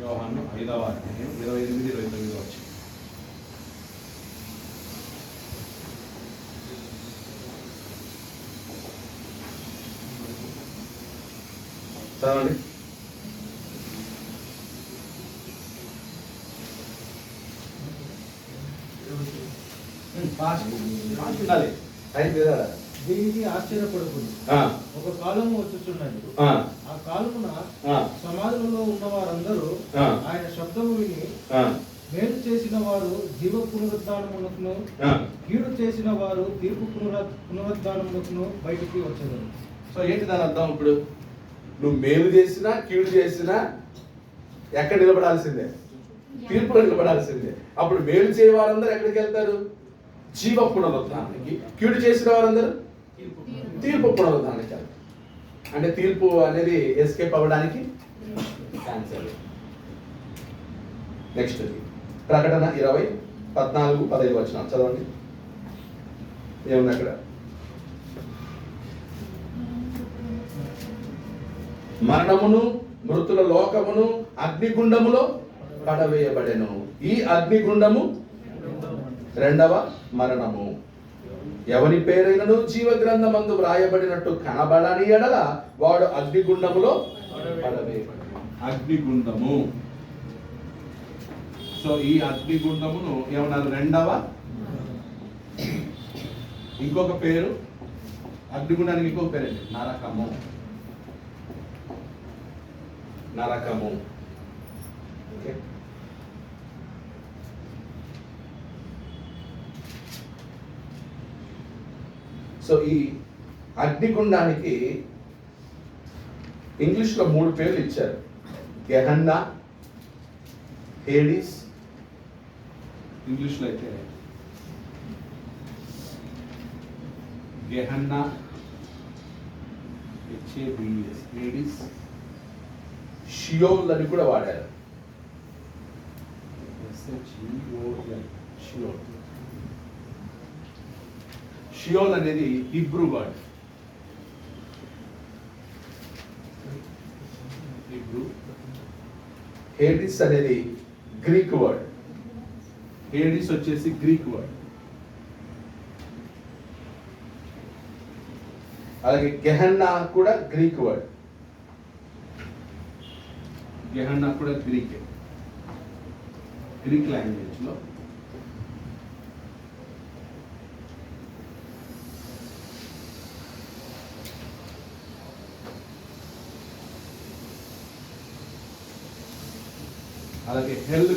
యోహాను 5వ అధ్యాయం 28-29 వచనం. చదవండి. దీనికి ఆశ్చర్యపడకూడదు. ఒక కాలము వచ్చుచున్నది. ఆ కాలమున సమాజంలో ఉన్న వారందరూ ఆయన శబ్దము విని మేలు చేసిన వారు జీవ పునరుద్ధానమునకును, కీడు చేసిన వారు తీర్పు పునరుద్ధానమునకును బయటికి వచ్చారు. సో ఏంటి దాని అర్థం? ఇప్పుడు నువ్వు మేలు చేసినా కీడు చేసినా ఎక్కడ నిలబడాల్సిందే? తీర్పులో నిలబడాల్సిందే. అప్పుడు మేలు చేయ వారందరూ ఎక్కడికి వెళ్తారు? జీవ పునరుద్ధానానికి. కీడు చేసిన వారందరూ తీర్పు పునరుద్ధానానికి వెళ్తారు. అంటే తీర్పు అనేది ఎస్కేప్ అవ్వడానికి క్యాన్సర్. నెక్స్ట్ ప్రకటన 20:14-15 వచనం చదవండి. ఏముంది అక్కడ? మరణమును, మృతుల లోకమును అగ్నిగుండములో పడవేయబడెను. ఈ అగ్నిగుండము రెండవ మరణము. ఎవరి పేరైనను జీవ గ్రంథమందు వ్రాయబడినట్టు కనబడని ఎడల వాడు అగ్నిగుండములో పడవేయబడెను. అగ్నిగుండము. సో ఈ అగ్నిగుండమును ఏమన్నారు? రెండవ. ఇంకొక పేరు అగ్నిగుండానికి, ఇంకొక పేరండి నరకము. నరకము. ఓకే. సో ఈ అగ్నిగుండానికి ఇంగ్లీష్లో 3 పేర్లు ఇచ్చారు. గెహన్నా, హేడిస్. ఇంగ్లీష్లో అయితే గెహన్నా, HABES, హేడిస్, షియోల్ అని కూడా వాడారు. షియోల్. షియోల్ అనేది హిబ్రూ వర్డ్. హిబ్రూ. హేడిస్ అనేది గ్రీక్ వర్డ్. హేడిస్ వచ్చేసి గ్రీక్ వర్డ్. అలాగే గెహన్నా కూడా గ్రీక్ వర్డ్. గెహన్నా కూడా గ్రీక్ లాంగ్వేజ్ లో. అలాగే హెల్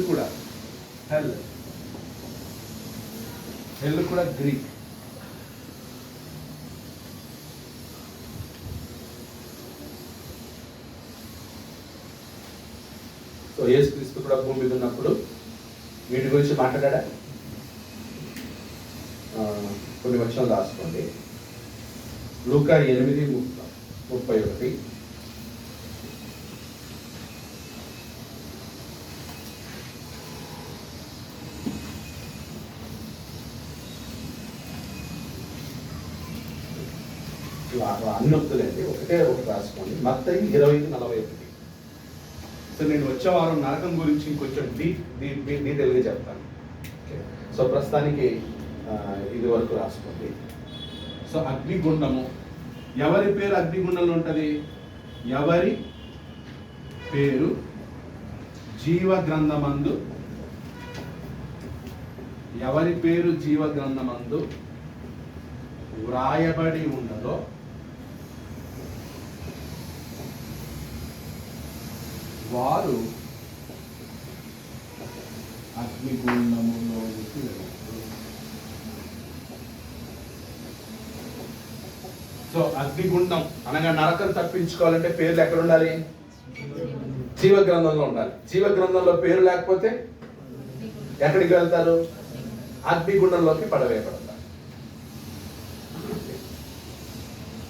కూడా గ్రీక్. సో యేసుక్రీస్తు కూడా భూమి మీద ఉన్నప్పుడు వీటి గురించి మాట్లాడా. కొన్ని వచనాలు రాసుకోండి. లూకా 8:31. అన్ని వద్దులేండి, ఒకటి రాసుకోండి. మత్తయి 20:41. సో నేను వచ్చే వారం నరకం గురించి ఇంకొంచెం డీటెయిల్గా చెప్తాను. సో ప్రస్తుతానికి ఇది వరకు రాసుకోండి. సో అగ్నిగుండము. ఎవరి పేరు అగ్నిగుండంలో ఉంటుంది? ఎవరి పేరు జీవ గ్రంథమందు, ఎవరి పేరు జీవ గ్రంథమందు వ్రాయబడి ఉండదో వారు అగ్నిగుండములోకి వెళ్తారు. సో అగ్నిగుండం అనగా నరకం తప్పించుకోవాలంటే పేర్లు ఎక్కడ ఉండాలి? జీవ గ్రంథంలో ఉండాలి. జీవ గ్రంథంలో పేరు లేకపోతే ఎక్కడికి వెళ్తారు? అగ్నిగుండంలోకి పడవేయబడతారు.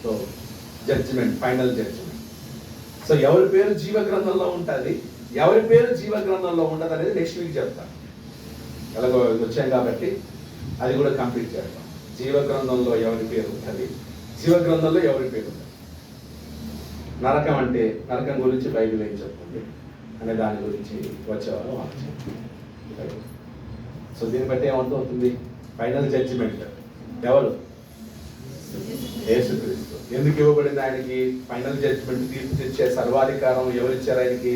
So judgement, final judgement. So ఎవరి పేరు జీవ గ్రంథంలో ఉంటుంది, ఎవరి పేరు జీవ గ్రంథంలో ఉండదు అనేది నెక్స్ట్ వీక్ చెప్తాను. ఎలాగో వచ్చాం కాబట్టి అది కూడా కంప్లీట్ చేస్తాం. జీవ గ్రంథంలో ఎవరి పేరు ఉంటుంది, జీవ గ్రంథంలో ఎవరి పేరు ఉంటుంది, నరకం అంటే నరకం గురించి బైబిల్ ఏం చెప్తుంది అనే దాని గురించి వచ్చేవాళ్ళు ఆలోచన. సో దీన్ని బట్టి ఏమవుతుంది, ఫైనల్ జడ్జిమెంట్ ఎవరు, యేసుక్రీస్తు. ఎందుకు ఇవ్వబడింది ఆయనకి ఫైనల్ జడ్జిమెంట్, తీర్పు తెచ్చే సర్వాధికారం ఎవరు ఇచ్చారు ఆయనకి,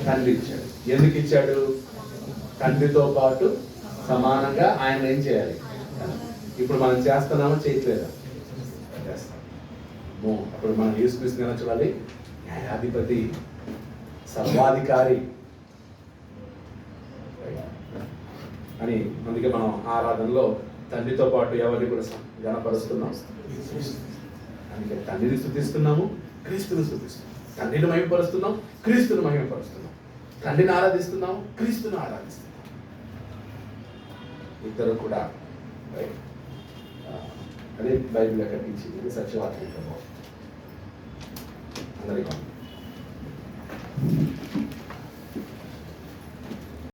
తండ్రి ఇచ్చాడు. ఎందుకు ఇచ్చాడు, తండ్రితో పాటు సమానంగా ఆయన ఏం చేయాలి. ఇప్పుడు మనం చేస్తున్నామో చేయట్లేదా, చేస్తాం. అప్పుడు మనం యేసుక్రీస్తుని ఎలా చూడాలి, న్యాయాధిపతి, సర్వాధికారి అని. అందుకే మనం ఆరాధనలో తండ్రితో పాటు ఎవరిని కూడా గణపరుస్తున్నాం, అందుకే తండ్రిని స్తుతిస్తున్నాము, క్రీస్తుని స్తుతిస్తున్నాం. తండ్రిని మహిమపరుస్తున్నాం, క్రీస్తుని మహిమపరుస్తున్నాం. తండ్రిని ఆరాధిస్తున్నాం, క్రీస్తుని ఆరాధిస్తున్నాం. ఇద్దరు కూడా అదే బైబిల్ ఎక్కడ ఇచ్చింది, సత్యవాక్యం అందరికీ